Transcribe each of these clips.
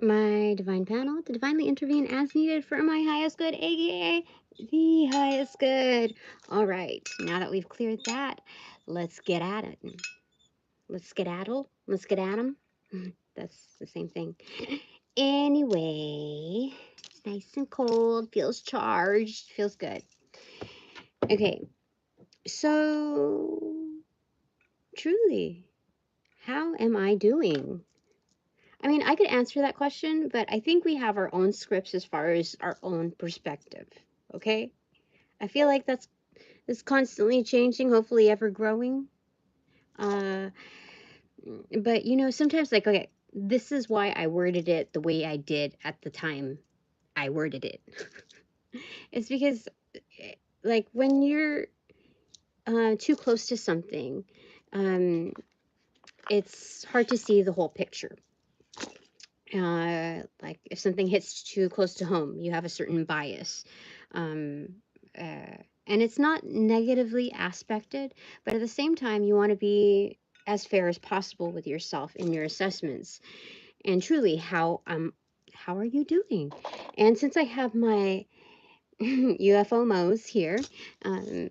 My divine panel to divinely intervene as needed for my highest good, aka the highest good. All right, now that we've cleared that, let's get at it. Let's skedaddle. Let's get at 'em. That's the same thing. Anyway, it's nice and cold, feels charged, feels good. Okay, so truly, how am I doing? I mean, I could answer that question, but I think we have our own scripts as far as our own perspective. Okay? I feel like that's constantly changing, hopefully ever growing. But you know, sometimes like, okay, this is why I worded it the way I did at the time I worded it. It's because like when you're too close to something, um, it's hard to see the whole picture. Like if something hits too close to home, you have a certain bias. Um, and it's not negatively aspected, but at the same time, you want to be as fair as possible with yourself in your assessments. And truly, how are you doing? And since I have my UFO Mo's here,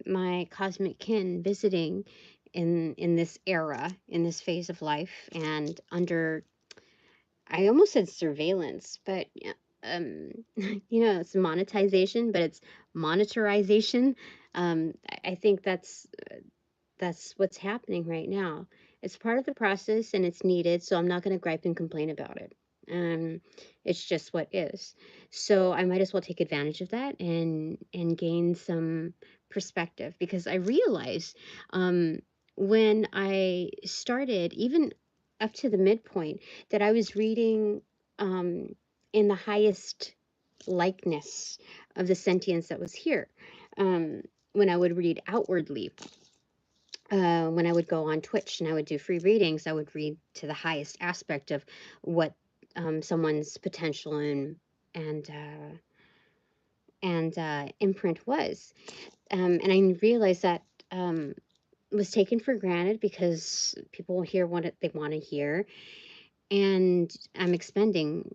my cosmic kin visiting in this era, in this phase of life, and under, I almost said surveillance, but yeah, you know, it's monetization, but it's monetarization. I think that's what's happening right now. It's part of the process and it's needed, so I'm not going to gripe and complain about it. It's just what is. So I might as well take advantage of that and gain some perspective, because I realized when I started, even up to the midpoint, that I was reading in the highest likeness of the sentience that was here. When I would read outwardly, when I would go on Twitch and I would do free readings, I would read to the highest aspect of what someone's potential and imprint was, and I realized that was taken for granted because people hear what they want to hear, and I'm expending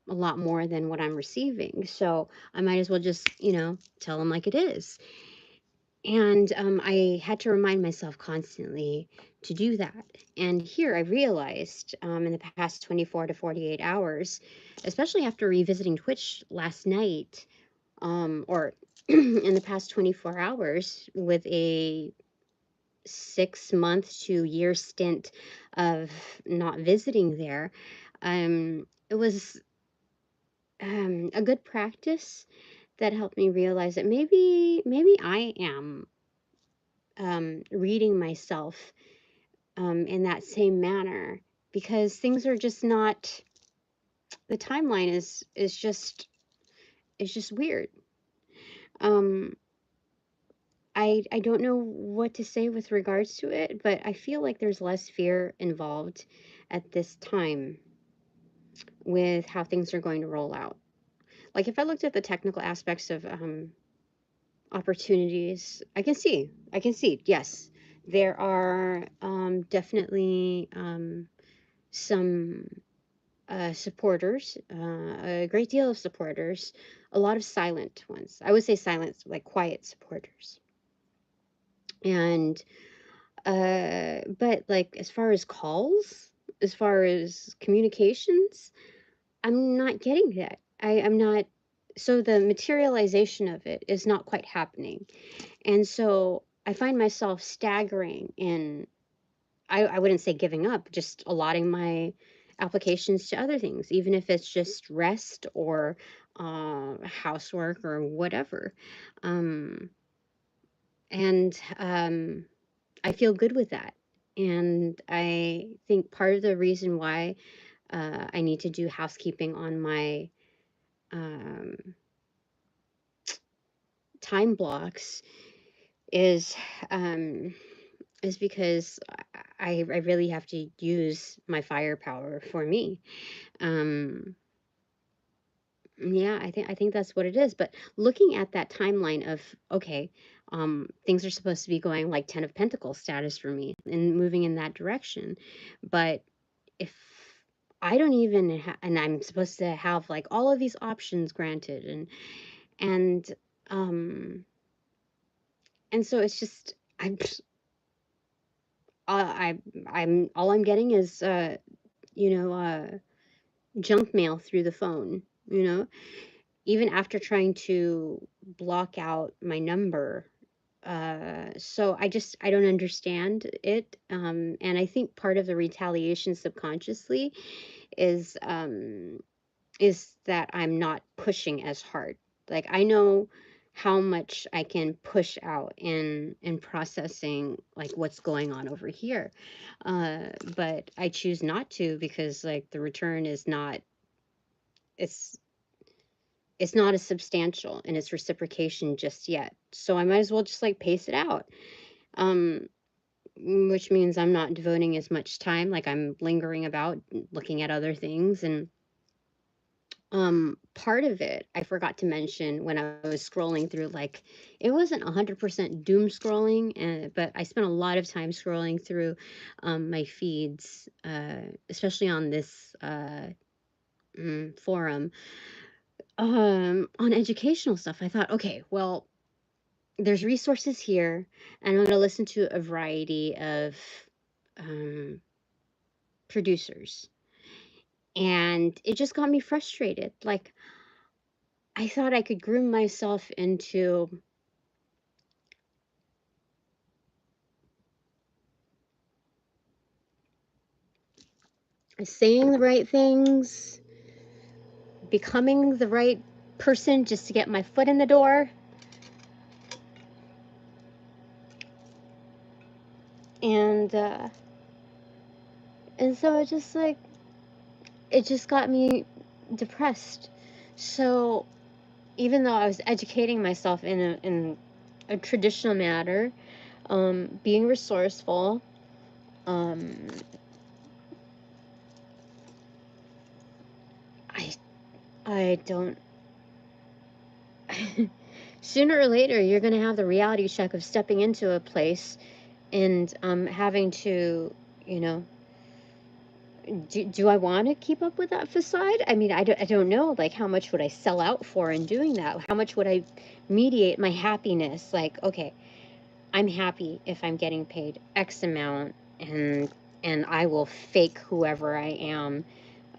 a lot more than what I'm receiving, so I might as well just, you know, tell them like it is. And I had to remind myself constantly to do that. And here I realized in the past 24 to 48 hours, especially after revisiting Twitch last night, or in the past 24 hours with a 6 month to year stint of not visiting there, it was a good practice that helped me realize that maybe I am reading myself in that same manner, because things are just not, the timeline is just weird. I don't know what to say with regards to it, but I feel like there's less fear involved at this time with how things are going to roll out. Like if I looked at the technical aspects of opportunities, I can see, yes, there are definitely some supporters, a great deal of supporters, a lot of silent ones. I would say silent, like quiet supporters. And but like as far as calls, as far as communications, I'm not getting that. I'm not, so the materialization of it is not quite happening. And so I find myself staggering in, I wouldn't say giving up, just allotting my applications to other things, even if it's just rest or housework or whatever. Um, and I feel good with that. And I think part of the reason why I need to do housekeeping on my um, time blocks is because I really have to use my firepower for me. Um, yeah, I think that's what it is. But looking at that timeline of, okay, things are supposed to be going like 10 of Pentacles status for me and moving in that direction. But if I don't even and I'm supposed to have like all of these options granted, and um and so it's just I'm all I'm getting is you know junk mail through the phone, you know, even after trying to block out my number. So I don't understand it, and I think part of the retaliation subconsciously is that I'm not pushing as hard. Like, I know how much I can push out in processing like what's going on over here, but I choose not to, because like the return is not, it's it's not as substantial in its reciprocation just yet. So I might as well just like pace it out. Um, which means I'm not devoting as much time, like I'm lingering about looking at other things. And part of it I forgot to mention when I was scrolling through, like, it wasn't 100% doom scrolling, but I spent a lot of time scrolling through my feeds, especially on this forum, on educational stuff. I thought, okay, well, there's resources here, and I'm going to listen to a variety of um, producers. And it just got me frustrated. Like, I thought I could groom myself into saying the right things, becoming the right person just to get my foot in the door. And so it just got me depressed. So even though I was educating myself in a traditional manner, being resourceful, um, I I don't. Sooner or later, you're going to have the reality check of stepping into a place and having to, you know, do I want to keep up with that facade? I mean, I don't know. Like, how much would I sell out for in doing that? How much would I mediate my happiness? Like, okay, I'm happy if I'm getting paid X amount, and I will fake whoever I am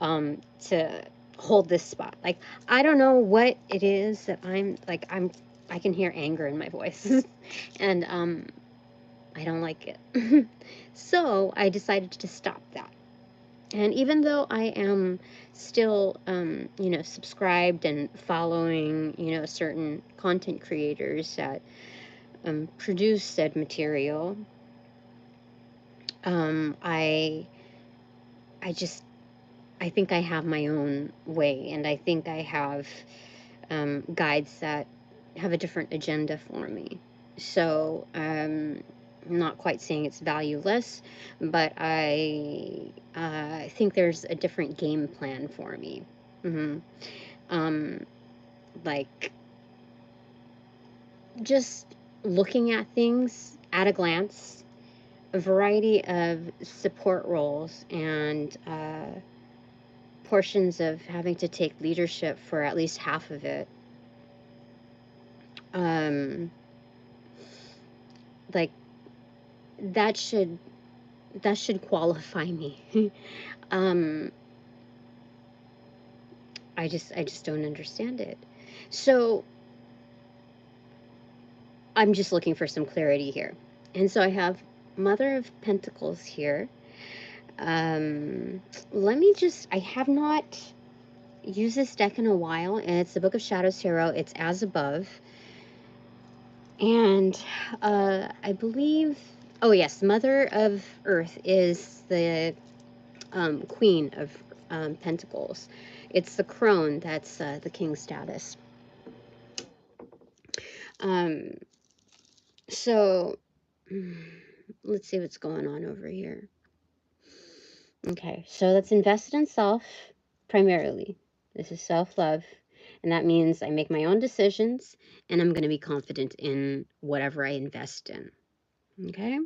to hold this spot. Like, I don't know what it is that I can hear anger in my voice, and I don't like it. So I decided to stop that. And even though I am still, you know, subscribed and following, you know, certain content creators that produce said material, I just, I think I have my own way, and I think I have guides that have a different agenda for me. So I'm not quite saying it's valueless, but I think there's a different game plan for me. Mm-hmm. Like, just looking at things at a glance, a variety of support roles, and portions of having to take leadership for at least half of it. Like, that should qualify me. um, I just don't understand it. So I'm just looking for some clarity here. And so I have Mother of Pentacles here. Let me just, I have not used this deck in a while, and it's the Book of Shadows Tarot. It's as above. And I believe, oh yes, Mother of Earth is the Queen of Pentacles. It's the crone that's the king status. So let's see what's going on over here. Okay, so that's invested in self primarily. This is self-love, and that means I make my own decisions, and I'm going to be confident in whatever I invest in. Okay.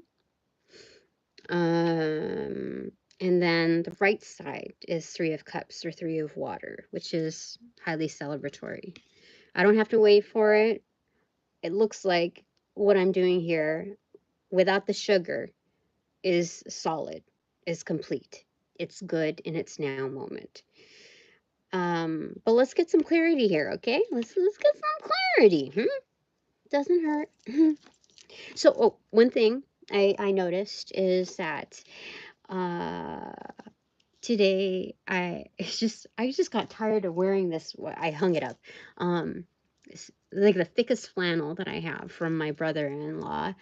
And then the right side is 3 of Cups or 3 of Water, which is highly celebratory. I don't have to wait for it. It looks like what I'm doing here without the sugar is solid, is complete. It's good in its now moment. But let's get some clarity here, okay? Let's get some clarity. Doesn't hurt. So, oh, one thing I noticed is that uh today I just got tired of wearing this. I hung it up. It's like the thickest flannel that I have from my brother-in-law,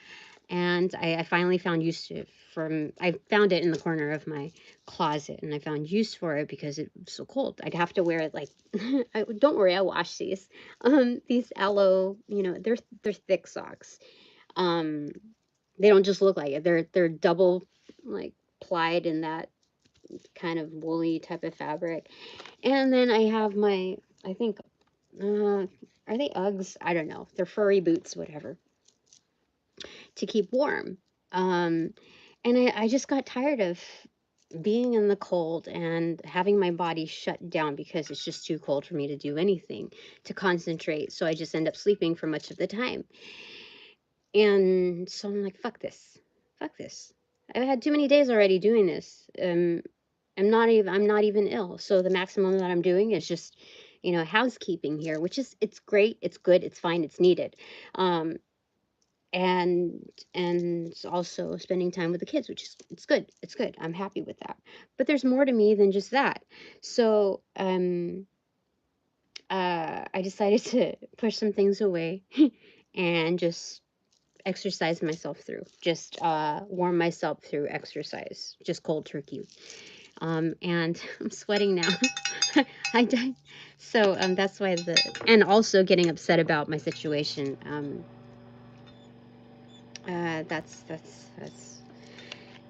and I finally found use to it I found it in the corner of my closet, and I found use for it because it was so cold. I'd have to wear it like don't worry, I wash these aloe, they're thick socks. Um they don't just look like it. They're double like plied in that kind of woolly type of fabric. And then I have I think are they Uggs? I don't know. They're furry boots, whatever, to keep warm. Um, and I just got tired of being in the cold and having my body shut down because it's just too cold for me to do anything, to concentrate. So I just end up sleeping for much of the time. And so I'm like, fuck this. Fuck this. I've had too many days already doing this. I'm not even ill. So the maximum that I'm doing is just, housekeeping here, which is, it's great, it's good, it's fine, it's needed. Um, and also spending time with the kids, which is, it's good. It's good. I'm happy with that. But there's more to me than just that. So I decided to push some things away and just exercise myself through, just warm myself through exercise, just cold turkey. And I'm sweating now. I died. So that's why and also getting upset about my situation.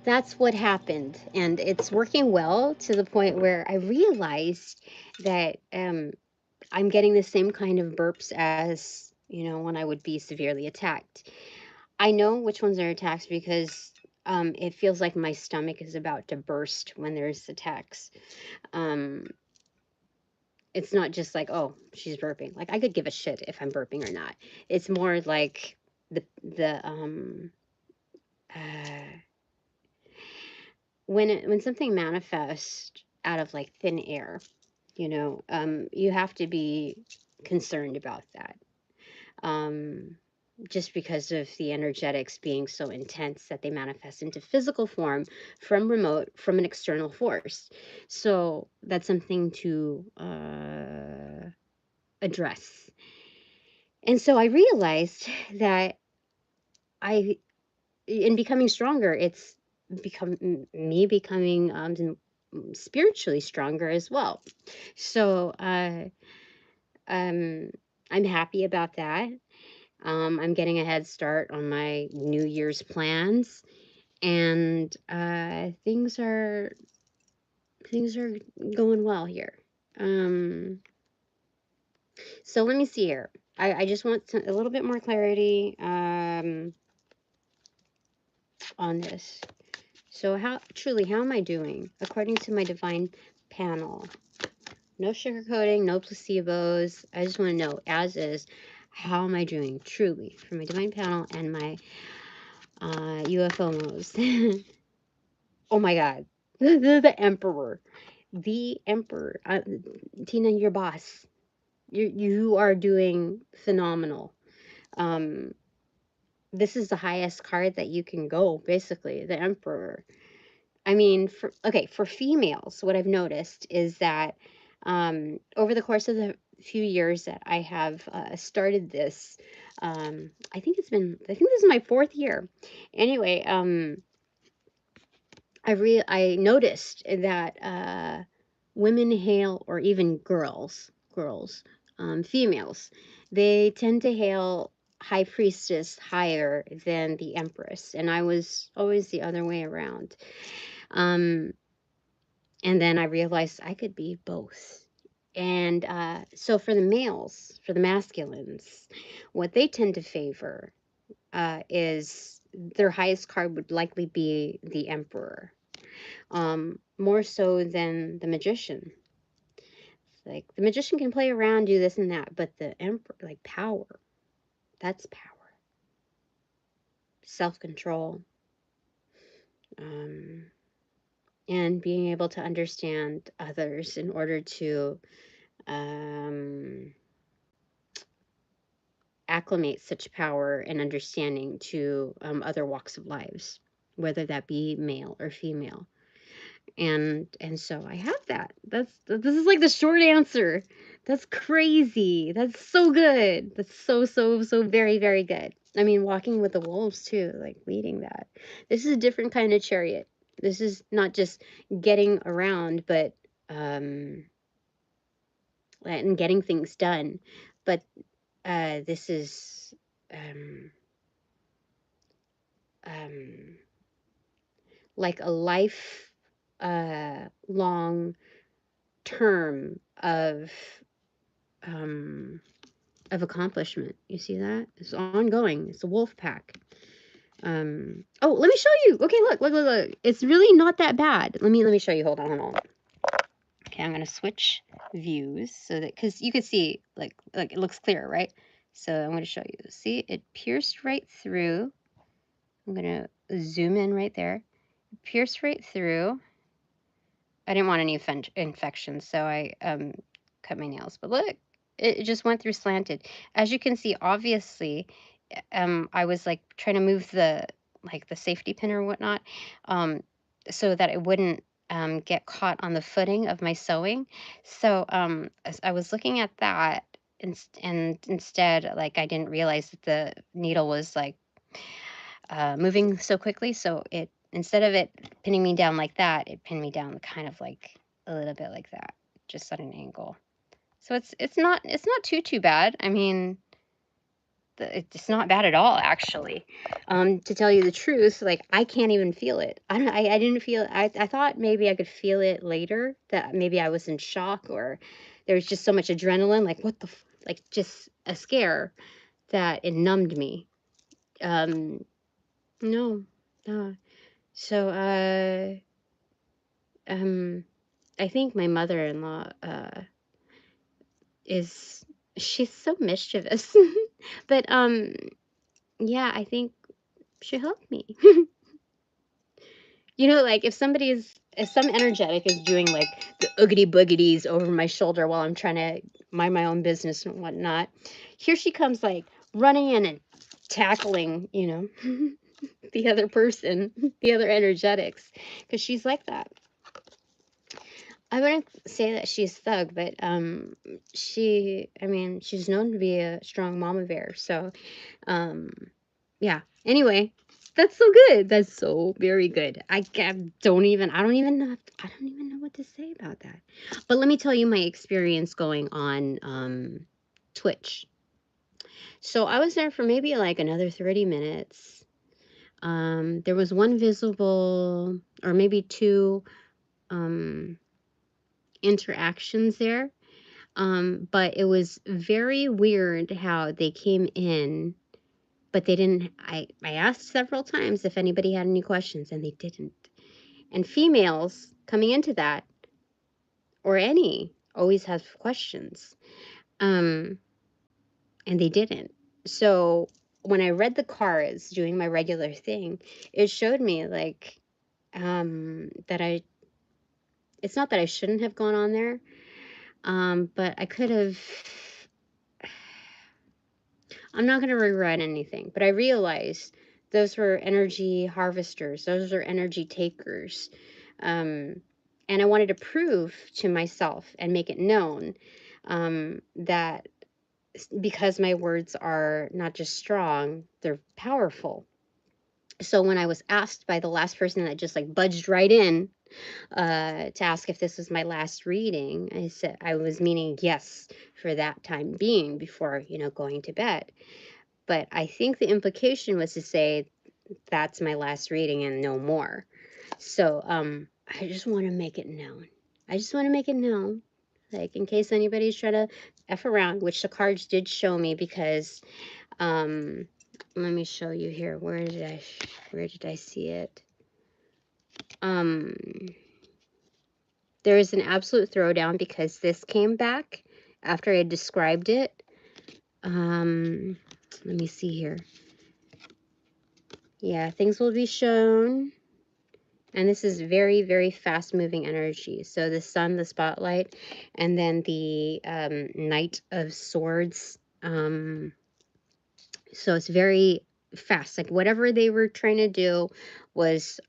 That's what happened, and it's working well to the point where I realized that I'm getting the same kind of burps as when I would be severely attacked. I know which ones are attacks because it feels like my stomach is about to burst when there's attacks. Um, it's not just like, oh, she's burping. Like I could give a shit if I'm burping or not. It's more like the uh, when something manifests out of like thin air, you have to be concerned about that. Um, just because of the energetics being so intense that they manifest into physical form from an external force. So that's something to address. And so I realized that in becoming stronger, it's me becoming spiritually stronger as well. So um, I'm happy about that. I'm getting a head start on my New Year's plans, and things are going well here. So let me see here. I just want a little bit more clarity on this. So how am I doing according to my divine panel? No sugarcoating, no placebos. I just want to know, as is, how am I doing truly for my divine panel and my UFOs? Oh my God, the Emperor, the Emperor. Tina, your boss. You are doing phenomenal. This is the highest card that you can go, basically, the Emperor. I mean, for females, what I've noticed is that over the course of the few years that I have started this, I think this is my 4th year. Anyway, I noticed that women hail, or even girls, females, they tend to hail High Priestess higher than the Empress, and I was always the other way around. Um, and then I realized I could be both. And so for the males, for the masculines, what they tend to favor is their highest card would likely be the Emperor. more so than the magician. Like, the magician can play around, do this and that, but the emperor, like, power, that's power. Self-control. And being able to understand others in order to acclimate such power and understanding to other walks of lives, whether that be male or female. And so I have that. This is like the short answer. That's crazy. That's so good. That's so very, very good. I mean, walking with the wolves too, like leading that. This is a different kind of chariot. This is not just getting around, but and getting things done. But this is like a life long term of accomplishment. You see that? It's ongoing. It's a wolf pack. Oh, let me show you. Okay, look. It's really not that bad. Let me show you. Hold on. Okay, I'm gonna switch views so that, because you can see like it looks clear, right? So I'm gonna show you. See, it pierced right through. I'm gonna zoom in right there. It pierced right through. I didn't want any infections, so I cut my nails. But look, it just went through slanted. As you can see, obviously, I was like trying to move the safety pin or whatnot, so that it wouldn't get caught on the footing of my sewing. So as I was looking at that, and instead, like, I didn't realize that the needle was like moving so quickly. So it, instead of it pinning me down like that, it pinned me down kind of like a little bit like that, just at an angle. So it's not too bad. I mean, it's not bad at all, actually. To tell you the truth, like, I can't even feel it. I didn't feel. I thought maybe I could feel it later. That maybe I was in shock, or there was just so much adrenaline. Like, what the like, just a scare that it numbed me. No. So, I think my mother-in-law, she's so mischievous. But, yeah, I think she helped me. You know, like, if some energetic is doing, like, the oogity boogities over my shoulder while I'm trying to mind my own business and whatnot, here she comes, like, running in and tackling, the other person, the other energetics, because she's like that. I wouldn't say that she's thug, but she's known to be a strong mama bear. So, yeah. Anyway, that's so good. That's so very good. I don't even know what to say about that. But let me tell you my experience going on Twitch. So I was there for maybe like another 30 minutes. There was one visible, or maybe two interactions there. But it was very weird how they came in, but they didn't. I asked several times if anybody had any questions, and they didn't. And females coming into that, or any, always have questions. And they didn't. So when I read the cards doing my regular thing, it showed me like that it's not that I shouldn't have gone on there, but I could have. I'm not going to regret anything, but I realized those were energy harvesters. Those are energy takers. And I wanted to prove to myself and make it known that because my words are not just strong, they're powerful. So when I was asked by the last person that just like budged right in to ask if this was my last reading, I said I was meaning yes for that time being before, going to bed. But I think the implication was to say that's my last reading and no more. So I just want to make it known. Like, in case anybody's trying to F around, which the cards did show me, because let me show you here. Where did I see it? um, there is an absolute throwdown because this came back after I described it. Let me see here. Yeah, things will be shown. And this is very, very fast moving energy. So the sun, the spotlight, and then the Knight of Swords. So it's very fast. Like whatever they were trying to do was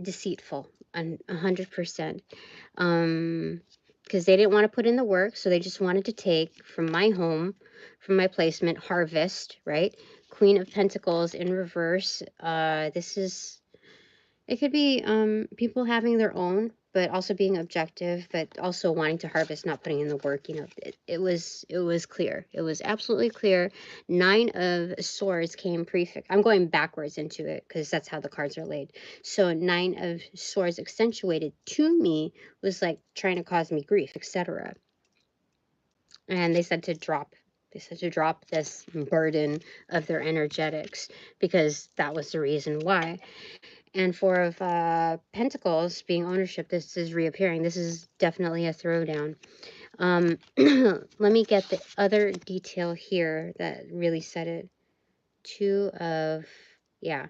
deceitful, 100%. Because they didn't want to put in the work, so they just wanted to take from my home, from my placement, harvest, right? Queen of Pentacles in reverse. This is, it could be people having their own, but also being objective, but also wanting to harvest, not putting in the work. You know, it was clear. It was absolutely clear. 9 of Swords came prefix. I'm going backwards into it because that's how the cards are laid. So 9 of Swords accentuated to me was like trying to cause me grief, etc. And they said to drop. They said to drop this burden of their energetics because that was the reason why. And 4 of Pentacles being ownership, this is reappearing. This is definitely a throwdown. Let me get the other detail here that really said it. 2 of, yeah,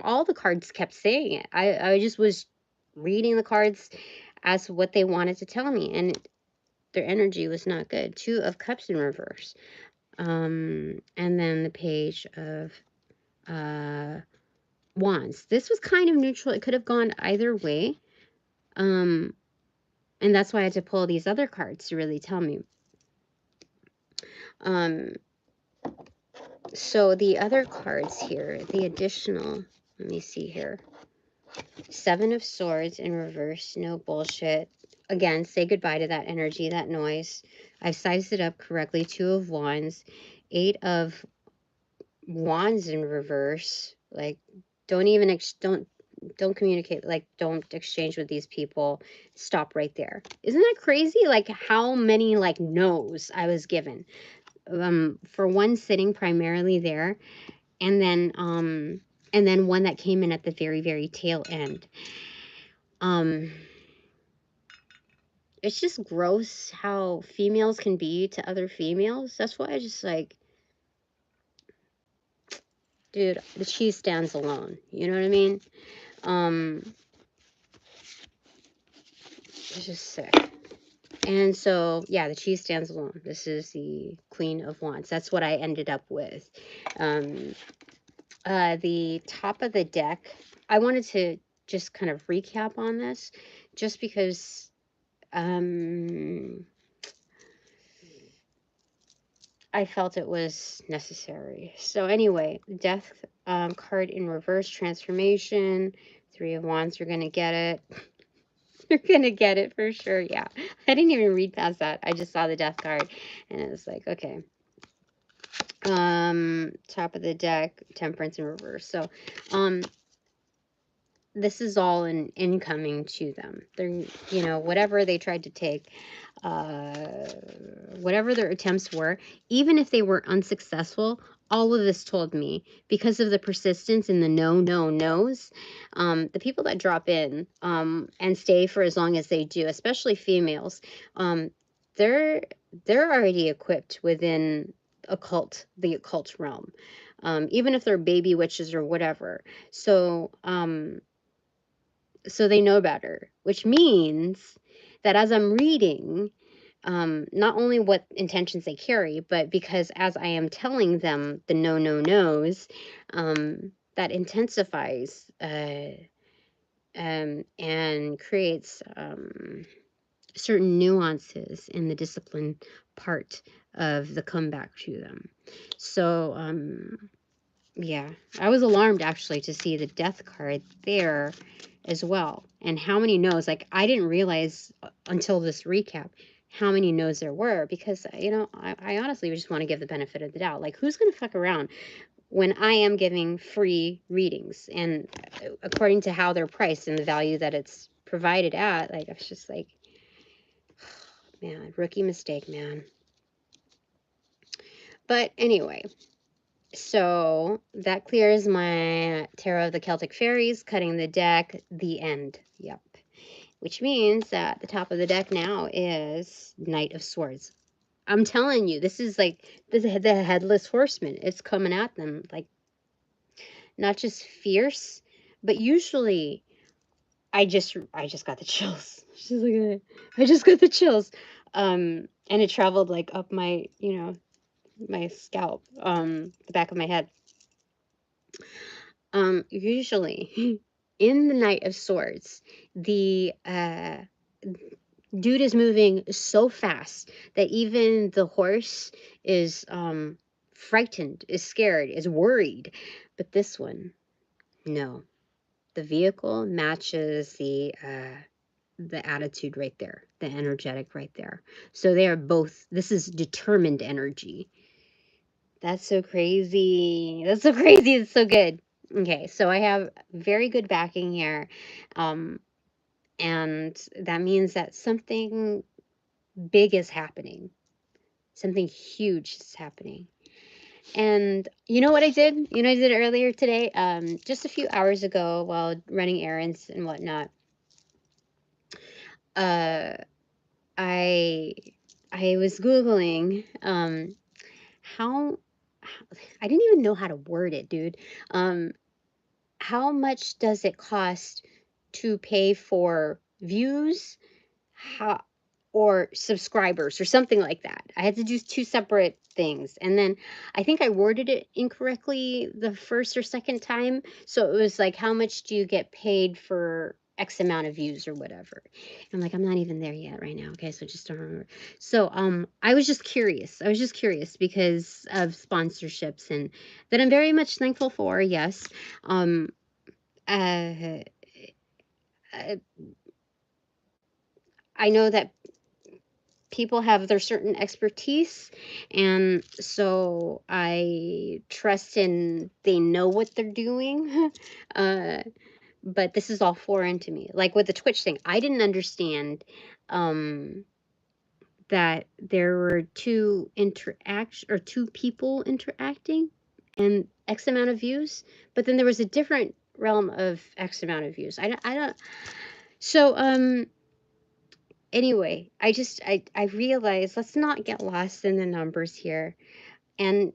all the cards kept saying it. I just was reading the cards as what they wanted to tell me, and their energy was not good. 2 of Cups in reverse. And then the Page of Wands. This was kind of neutral. It could have gone either way. And that's why I had to pull these other cards to really tell me. So the other cards here, the additional, let me see here. 7 of Swords in reverse, no bullshit. Again, say goodbye to that energy, that noise. I've sized it up correctly. 2 of Wands, 8 of Wands in reverse. Like, don't communicate, like don't exchange with these people. Stop right there. Isn't that crazy? Like how many like no's I was given for one sitting primarily there, and then one that came in at the very, very tail end. It's just gross how females can be to other females. That's why I just like, dude, the cheese stands alone, you know what I mean? It's just sick. And so, yeah, the cheese stands alone. This is the Queen of Wands. That's what I ended up with. The top of the deck, I wanted to just kind of recap on this, just because I felt it was necessary. So anyway, Death card in reverse, transformation. 3 of Wands, you're going to get it. You're gonna get it for sure. Yeah, I didn't even read past that. I just saw the Death card and it was like, okay. Top of the deck, Temperance in reverse. So this is all an incoming to them. They're, you know, whatever they tried to take, whatever their attempts were, even if they were unsuccessful, all of this told me, because of the persistence and the no's, the people that drop in and stay for as long as they do, especially females, they're already equipped within the occult realm, even if they're baby witches or whatever. So so they know better, which means that as I'm reading, not only what intentions they carry, but because as I am telling them the no's, that intensifies and creates certain nuances in the discipline part of the comeback to them. So, yeah, I was alarmed actually to see the Death card there as well. And how many no's, like I didn't realize until this recap how many no's there were, because, you know, I honestly just want to give the benefit of the doubt. Like, who's going to fuck around when I am giving free readings and according to how they're priced and the value that it's provided at? Like, I was just like, man, rookie mistake, man. But anyway, So that clears my Tarot of the Celtic Fairies, cutting the deck, the end. Yep. Which means that the top of the deck now is Knight of Swords. I'm telling you, this is like the Headless Horseman. It's coming at them like not just fierce, but usually I just got the chills. She's like, I just got the chills. And it traveled like up my, my scalp, the back of my head. Usually in the Knight of Swords, the dude is moving so fast that even the horse is frightened, is scared, is worried. But this one, no. The vehicle matches the attitude right there, the energetic right there. So they are both, this is determined energy. That's so crazy. That's so crazy. It's so good. Okay, so I have very good backing here. And that means that something big is happening. Something huge is happening. And you know what I did? You know what I did earlier today? Just a few hours ago while running errands and whatnot. I was Googling how I didn't even know how to word it, dude. How much does it cost to pay for views? How or subscribers or something like that. I had to do two separate things. And then I think I worded it incorrectly the first or second time. So it was like, how much do you get paid for X amount of views or whatever? I'm like, I'm not even there yet right now. Okay. So just don't remember. So I was just curious. I was just curious because of sponsorships and that I'm very much thankful for. Yes. Uh, I know that people have their certain expertise, and so I trust in they know what they're doing. But this is all foreign to me. Like with the Twitch thing, I didn't understand that there were two people interacting and X amount of views, but then there was a different realm of X amount of views. I don't. So anyway, I realized let's not get lost in the numbers here, and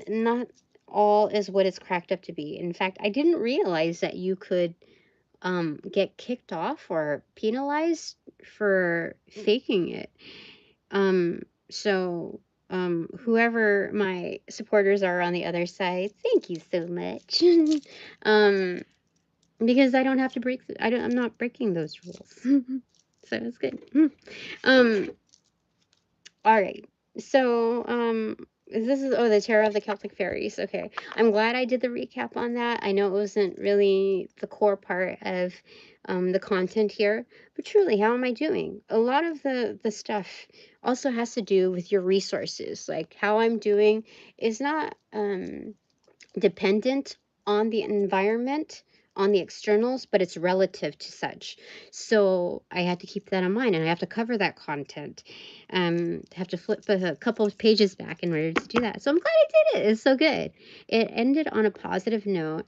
not all is what it's cracked up to be. In fact, I didn't realize that you could get kicked off or penalized for faking it. So whoever my supporters are on the other side, thank you so much. um, because I don't have to break. I'm not breaking those rules. So it's good. Um, all right. So, this is, oh, the Tarot of the Celtic Fairies. Okay. I'm glad I did the recap on that. I know it wasn't really the core part of the content here, but truly, how am I doing? A lot of the stuff also has to do with your resources. Like how I'm doing is not dependent on the environment, on the externals, but it's relative to such. So I had to keep that in mind, and I have to cover that content. Have to flip a couple of pages back in order to do that. So I'm glad I did it. It's so good. It ended on a positive note,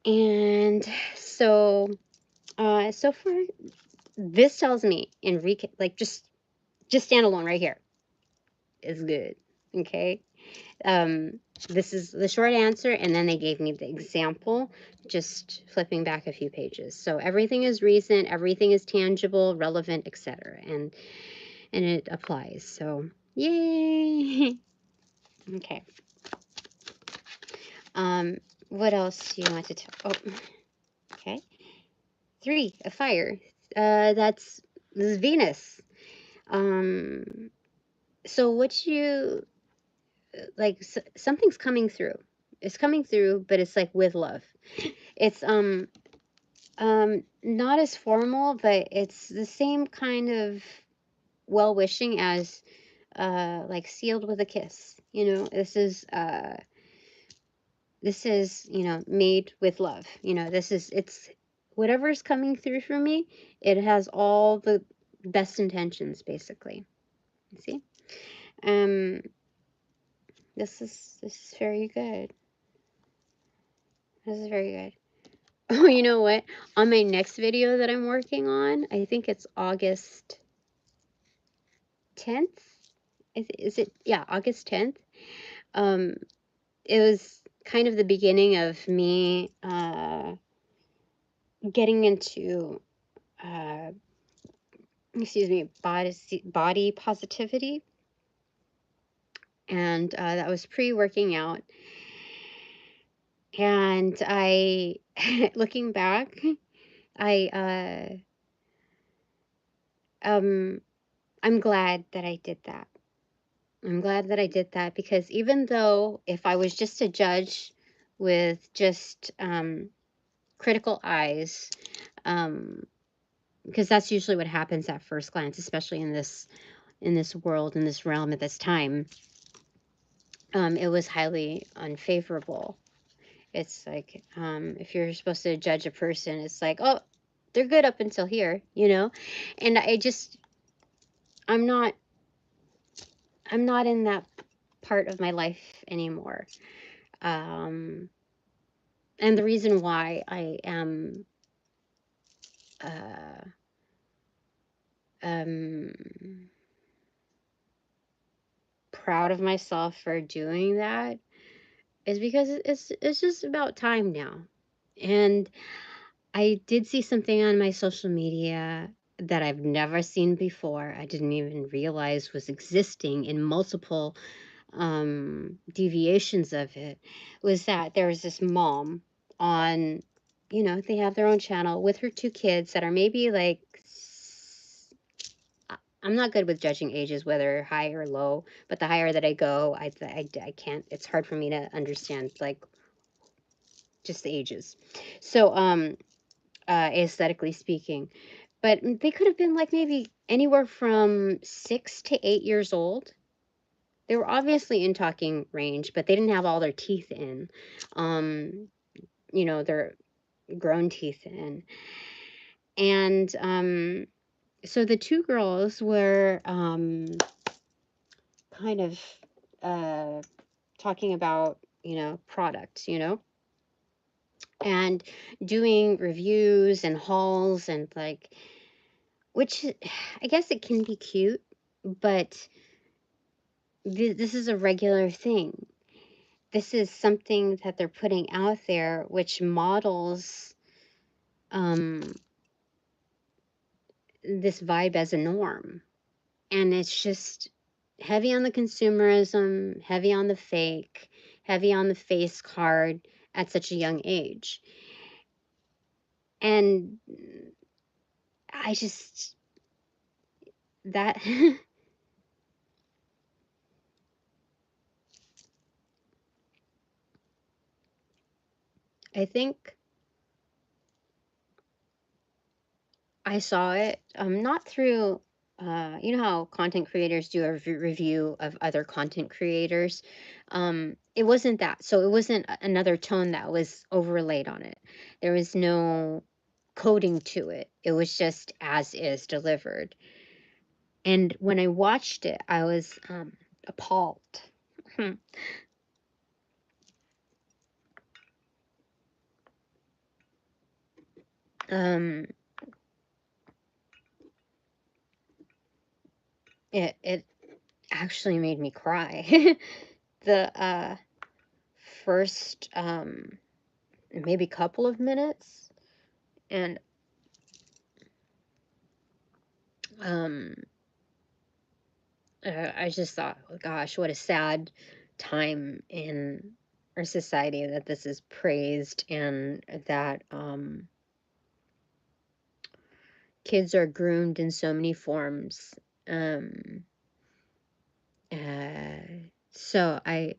and so so far this tells me in recap, like just standalone right here is good. Okay. This is the short answer, and then they gave me the example, just flipping back a few pages. So everything is recent, everything is tangible, relevant, etc. And it applies. So yay. Okay. What else do you want to tell? Oh, okay. 3, a fire. This is Venus. So what you like something's coming through. It's coming through, but it's like with love. It's not as formal, but it's the same kind of well-wishing as like sealed with a kiss. This is, made with love. It's whatever's coming through for me, it has all the best intentions basically. See? This is very good. This is very good. Oh, you know what? On my next video that I'm working on, I think it's August 10th. Is it? Yeah, August 10th. It was kind of the beginning of me getting into excuse me, body positivity, and that was pre-working out. And I, looking back, I I'm glad that I did that. I'm glad that I did that, because even though if I was just a judge with just critical eyes, because that's usually what happens at first glance, especially in this world, in this realm, at this time, it was highly unfavorable. It's like, if you're supposed to judge a person, it's like, oh, they're good up until here, you know? And I'm not in that part of my life anymore. And the reason why I am proud of myself for doing that is because it's just about time now. And I did see something on my social media that I've never seen before. I didn't even realize was existing in multiple deviations of it. Was that there was this mom on, they have their own channel with her two kids that are maybe like, I'm not good with judging ages, whether high or low, but the higher that I go, I can't, it's hard for me to understand, like, just the ages. So, aesthetically speaking, but they could have been like maybe anywhere from 6 to 8 years old. They were obviously in talking range, but they didn't have all their teeth in. Their grown teeth in. And so the two girls were kind of talking about, products, and doing reviews and hauls, and like, which I guess it can be cute, but this is a regular thing. This is something that they're putting out there, which models this vibe as a norm. And it's just heavy on the consumerism, heavy on the fake, heavy on the face card at such a young age. And I just, that, I think I saw it, not through, you know how content creators do a review of other content creators? It wasn't that. So it wasn't another tone that was overlaid on it. There was no coding to it. It was just as is delivered. And when I watched it, I was appalled. um, it actually made me cry. The first maybe couple of minutes, and I just thought, oh gosh, what a sad time in our society that this is praised, and that kids are groomed in so many forms. So I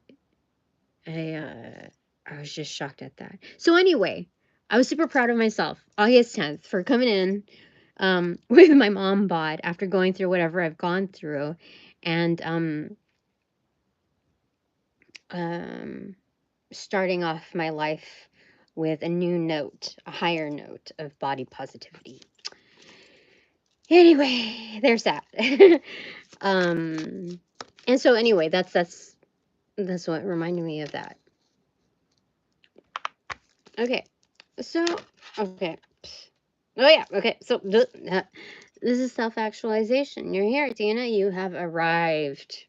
was just shocked at that. So anyway, I was super proud of myself, August 10th, for coming in with my mom bod after going through whatever I've gone through, and starting off my life with a new note, a higher note of body positivity. Anyway, there's that. And so anyway, that's That's what reminded me of that. Okay, so, okay. Oh yeah, okay, so this is self-actualization. You're here, Tina, you have arrived.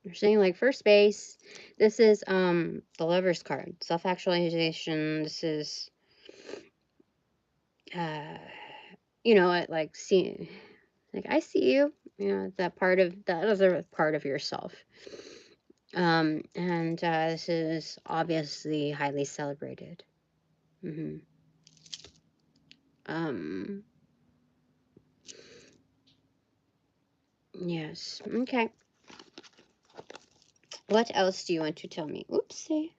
You're saying like first base. This is the Lover's card. Self-actualization. This is you know, like see, like I see you, you know, that part of that other part of yourself. And this is obviously highly celebrated. Mm-hmm. Yes. Okay. What else do you want to tell me? Oopsie.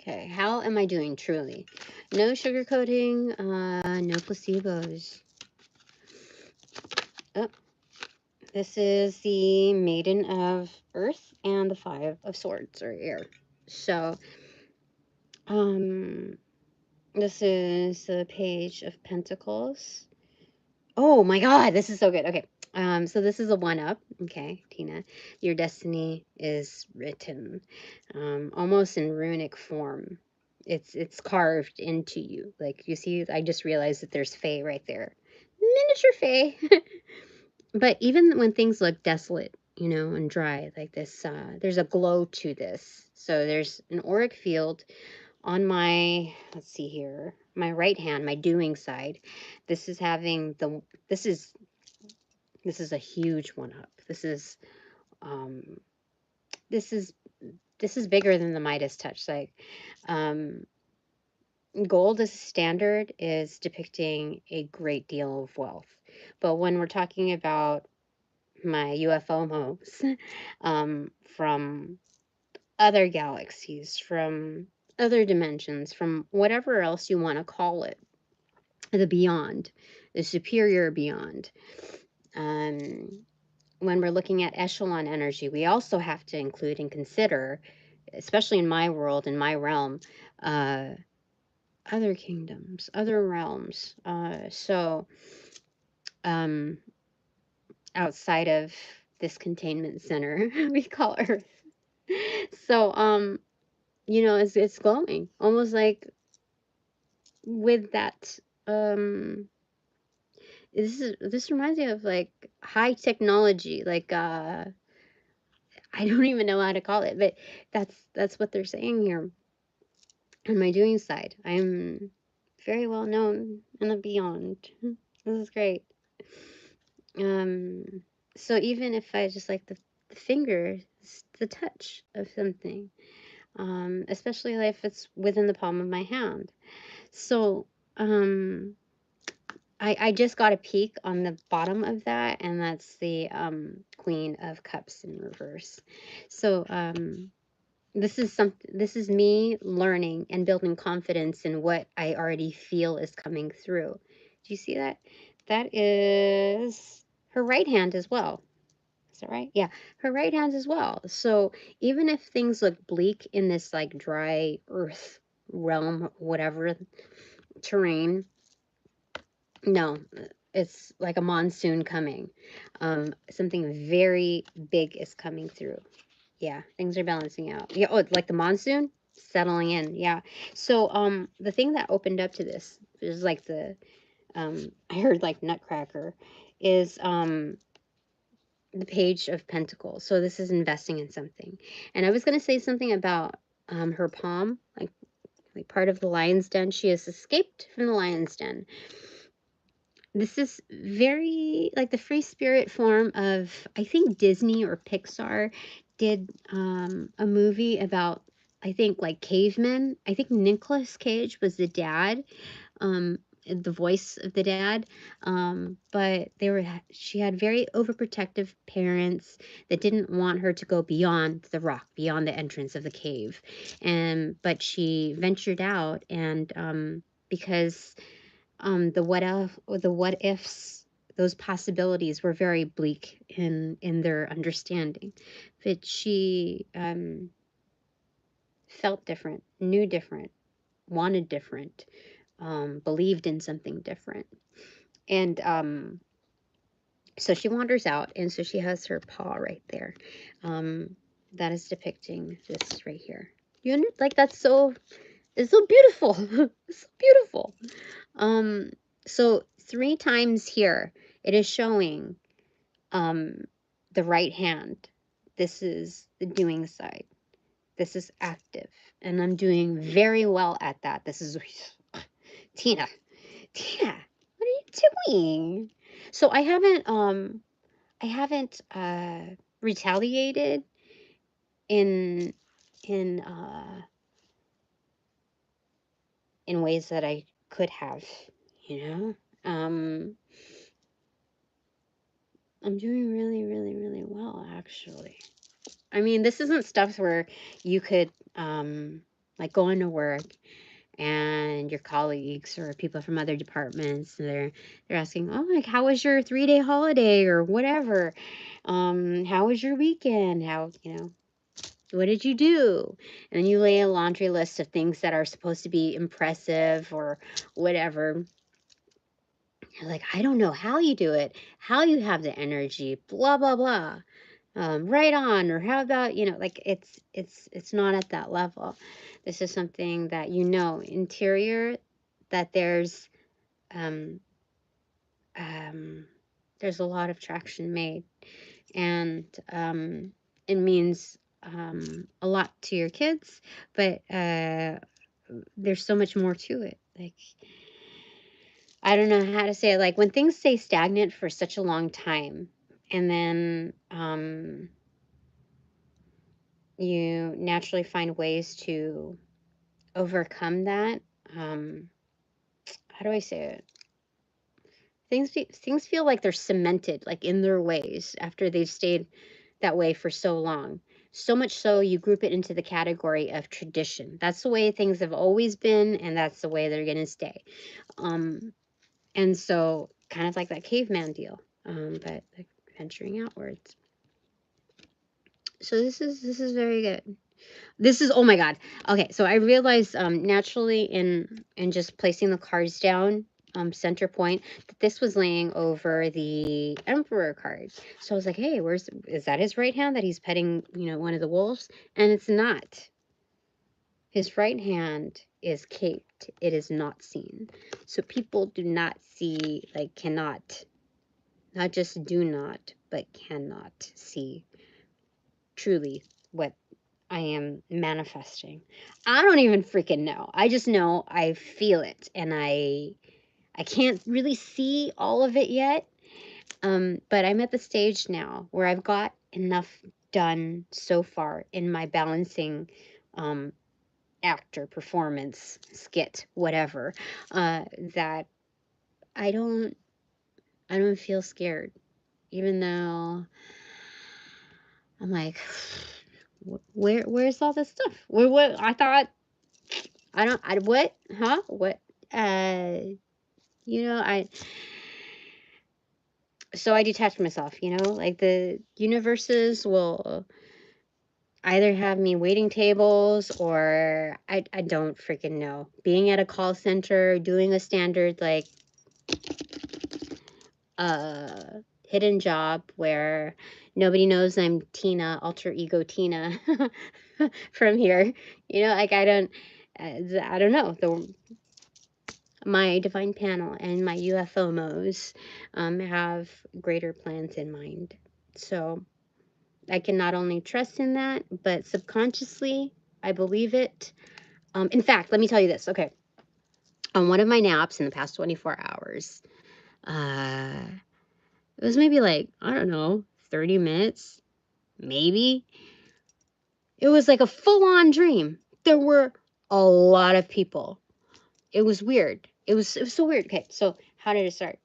Okay. How am I doing truly? No sugarcoating, no placebos. Oh, this is the Maiden of Earth and the Five of Swords, or air. So, this is the Page of Pentacles. Oh my God, this is so good. Okay. So this is a 1-up. Okay, Tina. Your destiny is written. Almost in runic form. It's carved into you. Like you see, I just realized that there's Fae right there. Miniature Fae. But even when things look desolate, you know, and dry like this, there's a glow to this. So there's an auric field on my, let's see here, my right hand, my doing side. This is having the, this is a huge 1-up. Um, this is, this is bigger than the Midas touch. Like, gold as a standard is depicting a great deal of wealth. But when we're talking about my UFO modes, from other galaxies, from other dimensions, from whatever else you want to call it, the beyond, the superior beyond. When we're looking at echelon energy, we also have to include and consider, especially in my world, in my realm, other kingdoms, other realms. Outside of this containment center we call Earth. So, you know, it's glowing, almost like with that. This reminds me of like high technology, like I don't even know how to call it, but that's what they're saying here on my doing side. I'm very well known in the beyond. This is great. So even if I just like the finger, the touch of something, especially if it's within the palm of my hand. So I just got a peek on the bottom of that, and that's the Queen of Cups in reverse. So this is me learning and building confidence in what I already feel is coming through. Do you see that? That is her right hand as well. Is that right? Yeah, her right hand as well. So even if things look bleak in this like dry earth realm, whatever terrain, no, it's like a monsoon coming. Something very big is coming through. Yeah, things are balancing out. Yeah, oh, like the monsoon settling in. Yeah. So the thing that opened up to this is like the I heard like Nutcracker is the Page of Pentacles. So this is investing in something. And I was going to say something about her palm, like part of the lion's den. She has escaped from the lion's den. This is very like the free spirit form of, I think Disney or Pixar did a movie about, I think like cavemen. I think Nicolas Cage was the dad, the voice of the dad. But she had very overprotective parents that didn't want her to go beyond the rock, beyond the entrance of the cave. But she ventured out, and because the what ifs, those possibilities were very bleak in their understanding, but she felt different, knew different, wanted different, believed in something different. And So she wanders out, and so she has her paw right there. That is depicting this right here. Like that's so, it's so beautiful. It's so beautiful. So 3 times here it is showing the right hand. This is the doing side. This is active, and I'm doing very well at that. This is Tina. Tina, what are you doing? So I haven't retaliated in in uh in ways that I could have, you know. I'm doing really, really, really well, actually. I mean, this isn't stuff where you could like go into work and your colleagues or people from other departments, they're asking, oh, like, how was your 3-day holiday or whatever? How was your weekend? How, what did you do? And then you lay a laundry list of things that are supposed to be impressive or whatever. You're like, I don't know how you do it, how you have the energy, blah, blah, blah. Right on, or how about, like it's not at that level. This is something that, interior, that there's um, there's a lot of traction made, and it means a lot to your kids, but there's so much more to it. Like, I don't know how to say it. Like, when things stay stagnant for such a long time, and then you naturally find ways to overcome that. How do I say it? Things feel like they're cemented, like in their ways, after they've stayed that way for so long. So much so you group it into the category of tradition. That's the way things have always been, and that's the way they're going to stay. And so, kind of like that caveman deal, but like venturing outwards. So this is very good. This is, oh my god. Okay, so I realized naturally in just placing the cards down, center point, that this was laying over the Emperor card. So I was like, hey, is that his right hand that he's petting, one of the wolves? And it's not. His right hand is caped. It is not seen. So people do not see, like, cannot, not just do not, but cannot see truly what I am manifesting. I don't even freaking know. I just know I feel it, and I can't really see all of it yet. But I'm at the stage now where I've got enough done so far in my balancing actor, performance, skit, whatever, that I don't feel scared, even though I'm like, where's all this stuff? What I thought, what? Huh? What? So I detach myself, like the universes will either have me waiting tables, or I don't freaking know. Being at a call center, doing a standard, like, hidden job where nobody knows I'm Tina, alter ego Tina, from here. Like, I don't know. My divine panel and my UFOMOs have greater plans in mind. So I can not only trust in that, but subconsciously I believe it. In fact, let me tell you this. Okay. On one of my naps in the past 24 hours, it was maybe like, I don't know, 30 minutes, maybe. It was like a full-on dream. There were a lot of people. It was weird. It was so weird. Okay, so how did it start?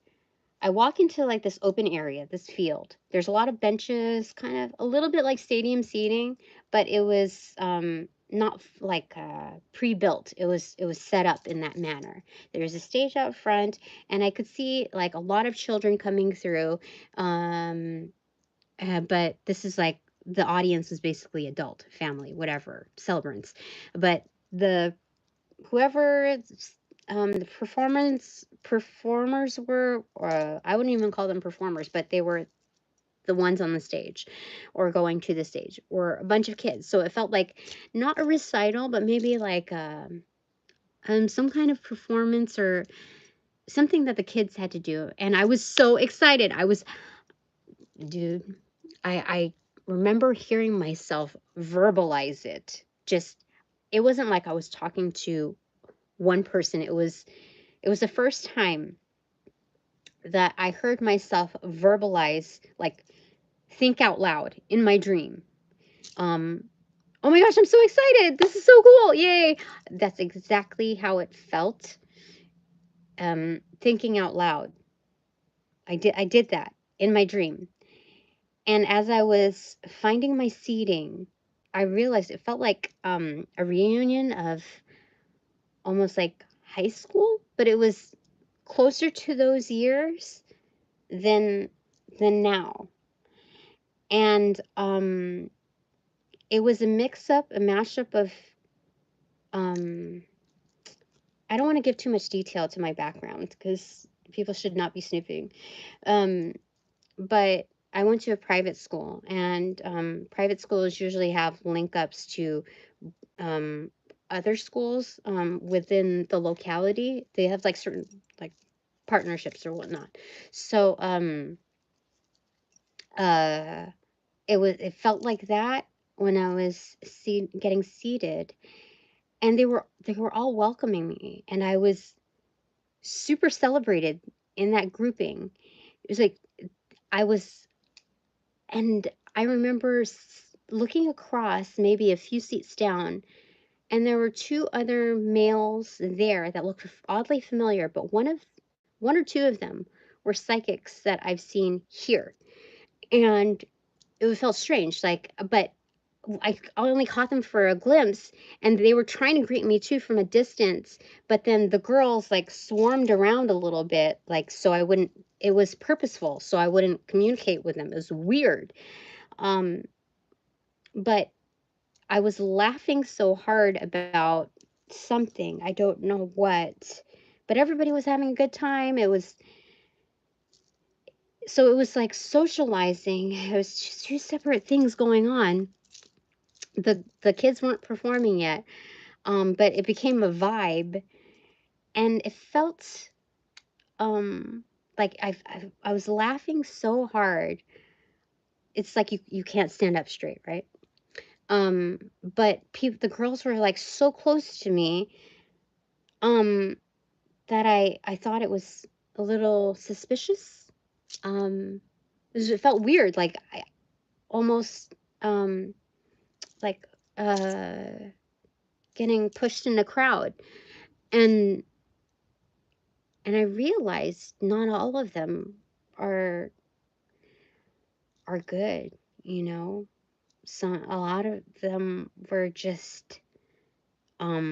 I walk into like this open area, this field. There's a lot of benches, kind of a little bit like stadium seating, but it was not like pre-built. It was set up in that manner. There's a stage out front, and I could see like a lot of children coming through. But this is like, the audience is basically adult, family, whatever, celebrants. But the whoever the performers were, I wouldn't even call them performers, but they were the ones on the stage or going to the stage, or a bunch of kids. So it felt like not a recital, but maybe like some kind of performance or something that the kids had to do. And I was so excited. Dude, I remember hearing myself verbalize it. Just, it wasn't like I was talking to one person. It was the first time that I heard myself verbalize, like think out loud in my dream. Oh my gosh, I'm so excited. This is so cool. Yay. That's exactly how it felt. Thinking out loud. I did that in my dream. And as I was finding my seating, I realized it felt like a reunion of almost like high school, but it was closer to those years than now. And it was a mashup of I don't want to give too much detail to my background because people should not be snooping. But I went to a private school, and private schools usually have link ups to other schools within the locality. They have like certain like partnerships or whatnot. So it felt like that when I was getting seated, and they were all welcoming me, and I was super celebrated in that grouping. It was like I was, and I remember looking across maybe a few seats down, and there were two other males there that looked oddly familiar, but one or two of them were psychics that I've seen here. And it felt strange, like, but I only caught them for a glimpse, and they were trying to greet me too from a distance, but then the girls like swarmed around a little bit, like, so I wouldn't, it was purposeful, so I wouldn't communicate with them. It was weird. But I was laughing so hard about something. I don't know what, but everybody was having a good time. It was like socializing. It was just two separate things going on. The kids weren't performing yet, but it became a vibe, and it felt like I was laughing so hard. It's like you can't stand up straight, right? But the girls were like so close to me, that I thought it was a little suspicious. It felt weird, like I almost like getting pushed in a crowd, and I realized not all of them are good, you know. A lot of them were just what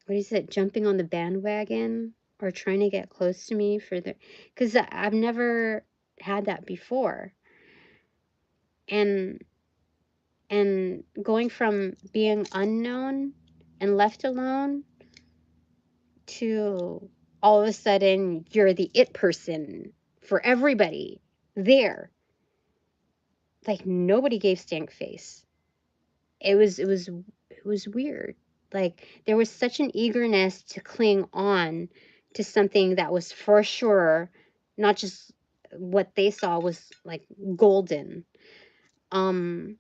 is it, jumping on the bandwagon or trying to get close to me for the, because I've never had that before. And going from being unknown and left alone to all of a sudden you're the it person for everybody there. Like nobody gave stank face. It was weird. Like there was such an eagerness to cling on to something that was for sure not just what they saw was like golden. And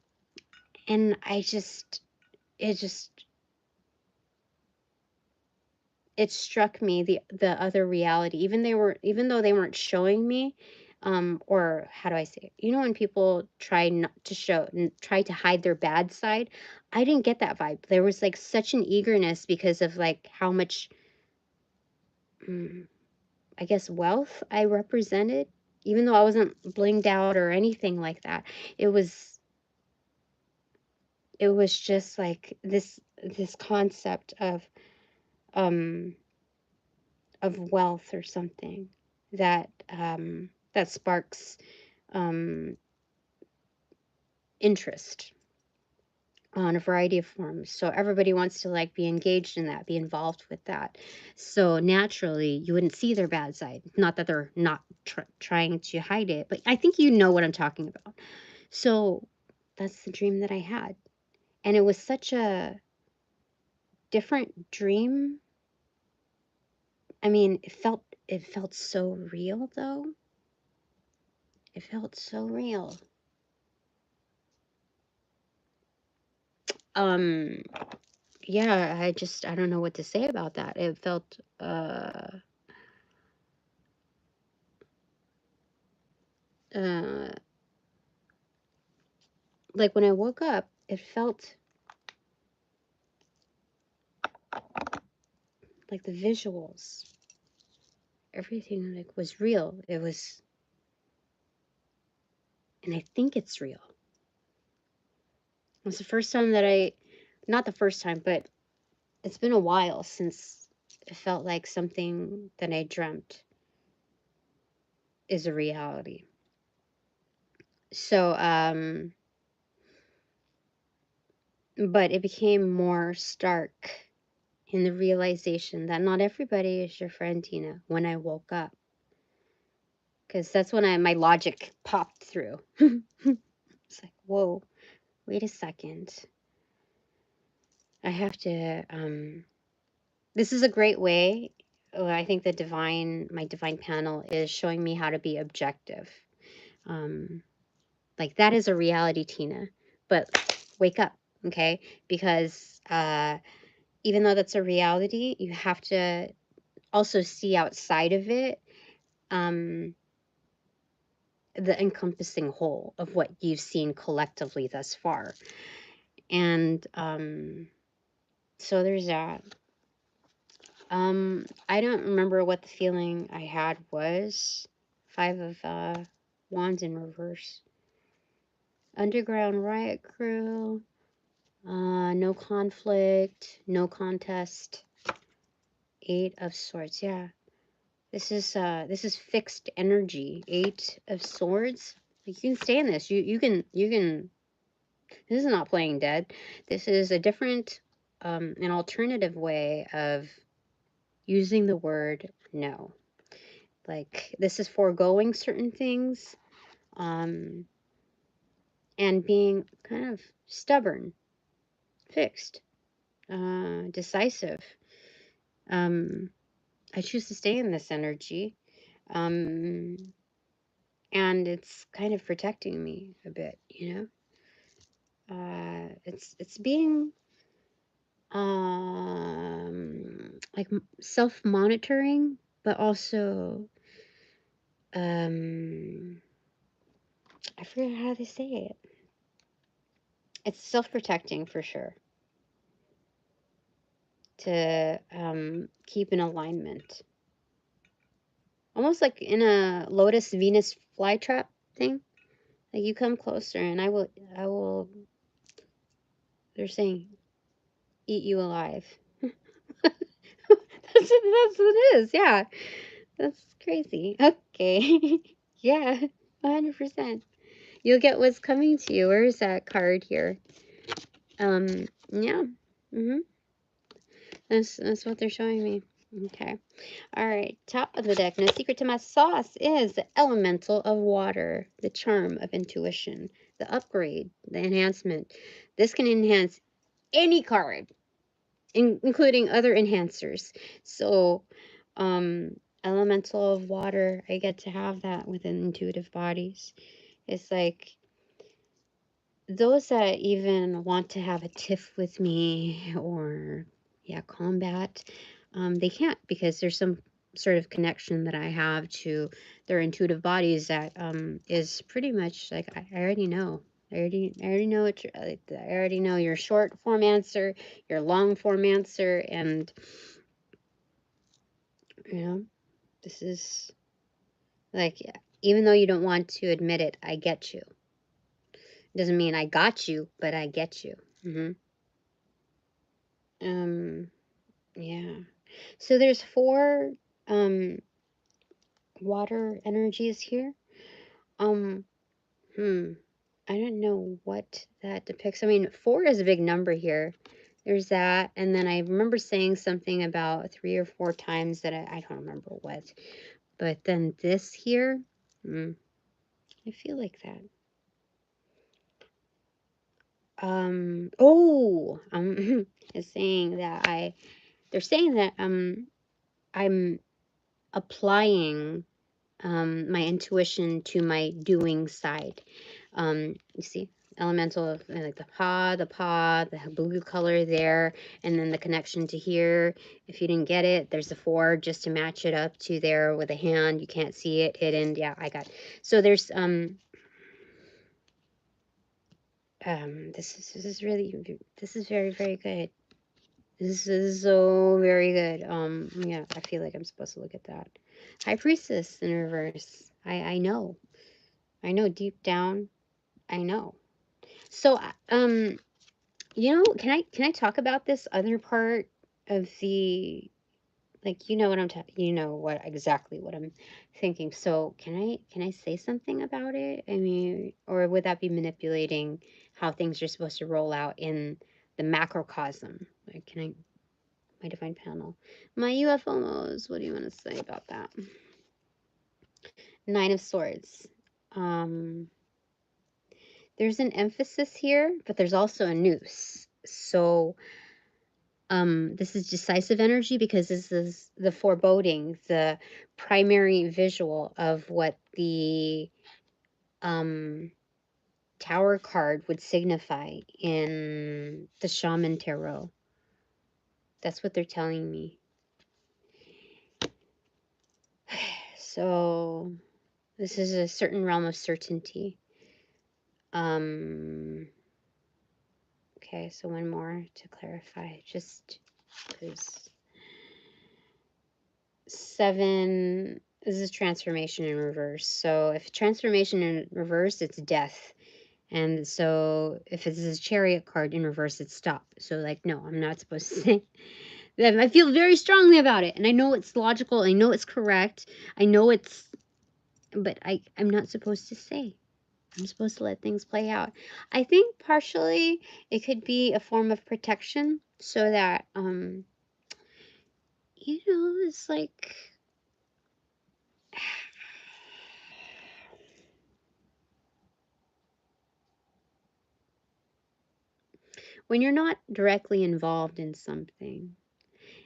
it struck me, the other reality, even though they weren't showing me, or how do I say it? You know, when people try not to show and try to hide their bad side, I didn't get that vibe. There was like such an eagerness because of like how much, I guess, wealth I represented, even though I wasn't blinged out or anything like that. It was just like this concept of wealth or something that that sparks interest. on a variety of forms. So everybody wants to like be engaged in that, be involved with that. So naturally, you wouldn't see their bad side. Not that they're not trying to hide it, but I think you know what I'm talking about. So that's the dream that I had. And it was such a different dream. I mean, it felt so real though. It felt so real. Yeah, I don't know what to say about that. It felt like when I woke up, it felt like the visuals, everything like was real. It was, and I think it's real. It was the first time that not the first time, but it's been a while since it felt like something that I dreamt is a reality. So, but it became more stark in the realization that not everybody is your friend, Tina, when I woke up. Because that's when my logic popped through. It's like, whoa, wait a second. I have to, this is a great way. I think my divine panel is showing me how to be objective. Like that is a reality, Tina, but wake up, okay? Because even though that's a reality, you have to also see outside of it the encompassing whole of what you've seen collectively thus far. And so there's that. I don't remember what the feeling I had was. 5 of wands in reverse. Underground riot crew. No conflict, no contest. 8 of swords. Yeah. This is fixed energy. 8 of swords. Like you can stay in this. You can this is not playing dead. This is a different an alternative way of using the word no. Like this is foregoing certain things and being kind of stubborn, fixed, decisive. I choose to stay in this energy. And it's kind of protecting me a bit, you know? It's being like self-monitoring, but also I forget how they say it. It's self-protecting for sure. To keep in alignment. Almost like in a Lotus Venus flytrap thing. Like you come closer and I will, they're saying, eat you alive. That's what it is, yeah. That's crazy. Okay. Yeah, 100%. You'll get what's coming to you. Where is that card here? Yeah. That's what they're showing me. Okay. All right. Top of the deck. No secret to my sauce is the elemental of water, the charm of intuition, the upgrade, the enhancement. This can enhance any card, including other enhancers. So, elemental of water, I get to have that within intuitive bodies. It's like those that even want to have a tiff with me or combat, they can't because there's some sort of connection that I have to their intuitive bodies that is pretty much like I already know. I already know what I already know your short form answer, your long form answer, and you know, this is like even though you don't want to admit it, I get you. It doesn't mean I got you, but I get you. Yeah. So there's 4 water energies here. Um, hmm. I don't know what that depicts. I mean, 4 is a big number here. There's that. And then I remember saying something about 3 or 4 times that I don't remember what. But then this here, I feel like that. Is saying that they're saying that I'm applying my intuition to my doing side. You see, elemental of like the paw, the blue color there, and then the connection to here. If you didn't get it, there's the 4 just to match it up to there with a hand. You can't see it hidden. Yeah, I got it. So there's this is really, this is very, very good. This is so very good. Yeah, I feel like I'm supposed to look at that. High Priestess in reverse. I know. I know deep down. I know. So, you know, can I talk about this other part of the, like, you know what I'm talking, you know what exactly what I'm thinking. So can I say something about it? I mean, or would that be manipulating how things are supposed to roll out in the macrocosm? Like, can I, my divine panel, my UFOs, what do you want to say about that? 9 of Swords. There's an emphasis here, but there's also a noose. So this is decisive energy because this is the foreboding, the primary visual of what the Tower card would signify in the Shaman Tarot. That's what they're telling me. So this is a certain realm of certainty. Okay, so one more to clarify, just because 7, this is transformation in reverse. So if transformation in reverse, it's death. And so if it's a chariot card in reverse, it's stop. So like, no, I'm not supposed to say that. I feel very strongly about it. And I know it's logical. I know it's correct. I know it's, but I'm not supposed to say. I'm supposed to let things play out. I think partially it could be a form of protection so that, you know, it's like, when you're not directly involved in something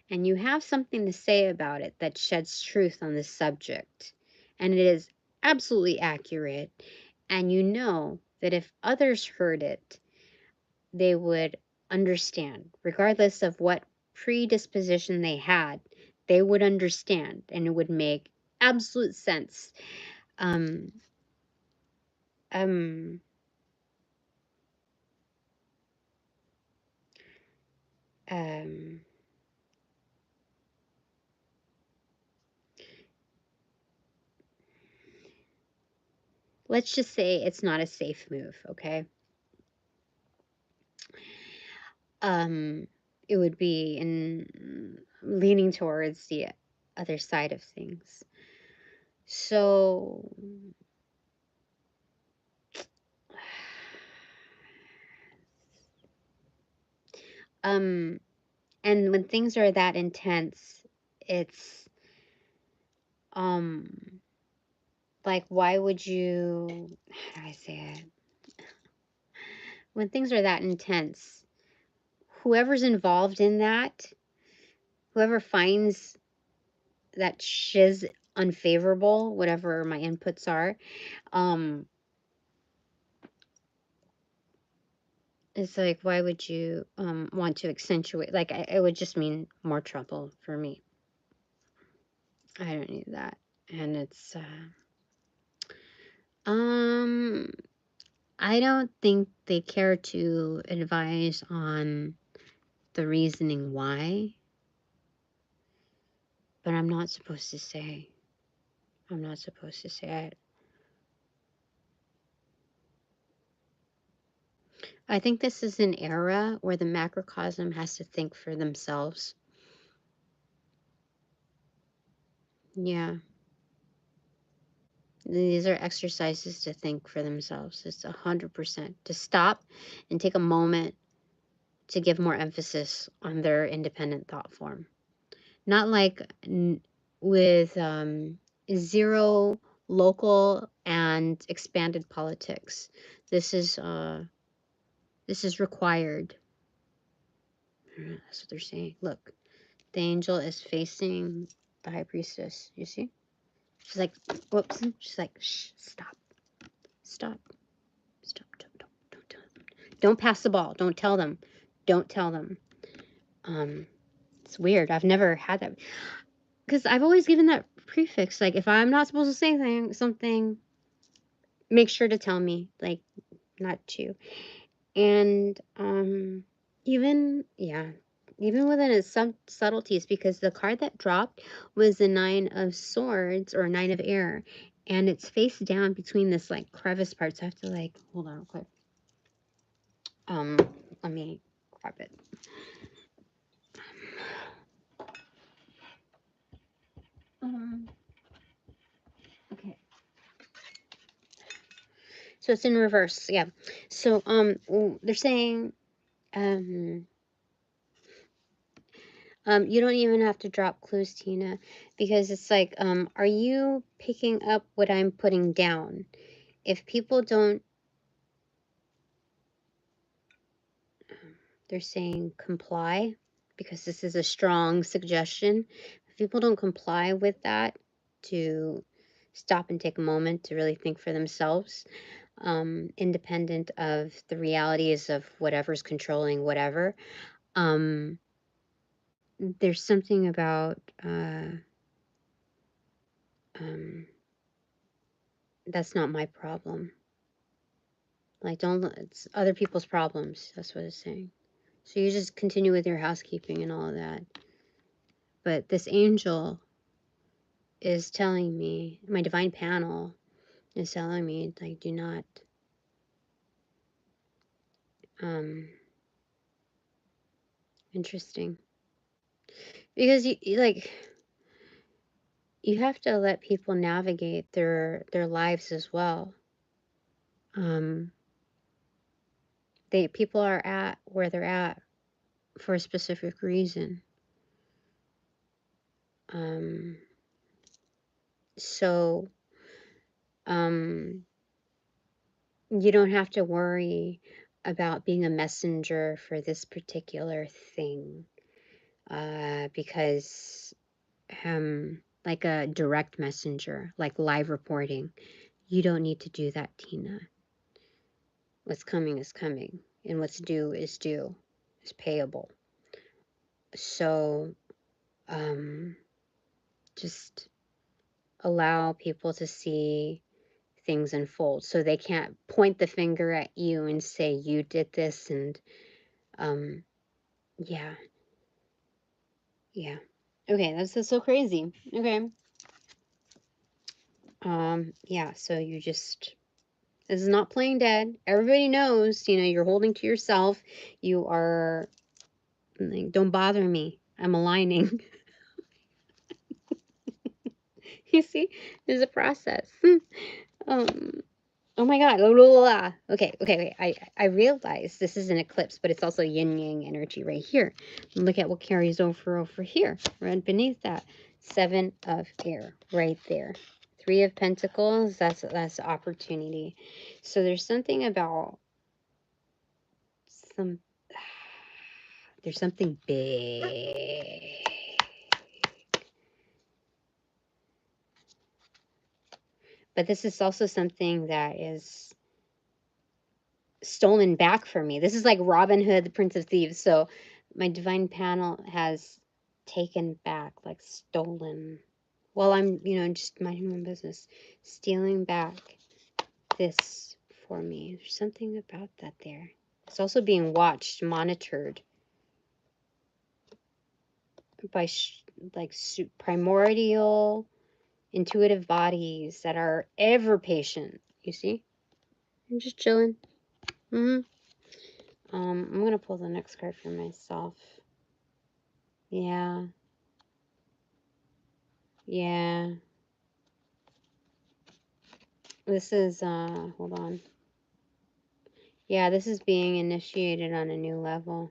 and you have something to say about it that sheds truth on the subject, and it is absolutely accurate, and you know that if others heard it, they would understand, regardless of what predisposition they had, they would understand, and it would make absolute sense. Um, um, um, let's just say it's not a safe move, okay? It would be in leaning towards the other side of things. So, and when things are that intense, it's, like, why would you, how do I say it? When things are that intense, whoever's involved in that, whoever finds that shiz unfavorable, whatever my inputs are, it's like, why would you want to accentuate? Like, it would just mean more trouble for me. I don't need that. And it's, I don't think they care to advise on the reasoning why, but I'm not supposed to say. I'm not supposed to say it. I think this is an era where the macrocosm has to think for themselves. Yeah. These are exercises to think for themselves. It's 100% to stop and take a moment to give more emphasis on their independent thought form. Not like with zero local and expanded politics. This is required. That's what they're saying. Look, the angel is facing the high priestess. You see? She's like, whoops. She's like, shh, stop, stop, stop, don't tell them. Don't pass the ball. Don't tell them. Don't tell them. It's weird. I've never had that. Because I've always given that prefix. Like, if I'm not supposed to say something, make sure to tell me. Like, not to. And even within its some subtleties, because the card that dropped was the 9 of Swords or 9 of Air, and it's face down between this like crevice part. So I have to like hold on real quick. Let me grab it. Okay. So it's in reverse, yeah. So they're saying you don't even have to drop clues, Tina, because it's like are you picking up what I'm putting down? If people don't, they're saying comply, because this is a strong suggestion. If people don't comply with that, to stop and take a moment to really think for themselves, independent of the realities of whatever's controlling whatever. There's something about that's not my problem. Like, don't, it's other people's problems. That's what it's saying. So you just continue with your housekeeping and all of that. But this angel is telling me, my divine panel is telling me, like, do not interesting. Because you have to let people navigate their lives as well. People are at where they're at for a specific reason. So you don't have to worry about being a messenger for this particular thing, because like a direct messenger, like live reporting, you don't need to do that, Tina. What's coming is coming, and what's due is due, is payable. So just allow people to see things unfold, so they can't point the finger at you and say you did this. And yeah, okay, that's so crazy. Okay, yeah, so you just, this is not playing dead. Everybody knows, you're holding to yourself. You are like, don't bother me, I'm aligning. You see, there's a process. Oh my God. Okay. I realize this is an eclipse, but it's also yin yang energy right here. Look at what carries over here, right beneath that. 7 of Air right there. 3 of Pentacles, that's opportunity. So there's something about there's something big. But this is also something that is stolen back from me. This is like Robin Hood, the Prince of Thieves. So my divine panel has taken back, like stolen. Well, I'm, just minding my own business, stealing back this for me. There's something about that there. It's also being watched, monitored by primordial, intuitive bodies that are ever patient. You see? I'm just chilling. I'm going to pull the next card for myself. Yeah. This is, hold on. Yeah, this is being initiated on a new level.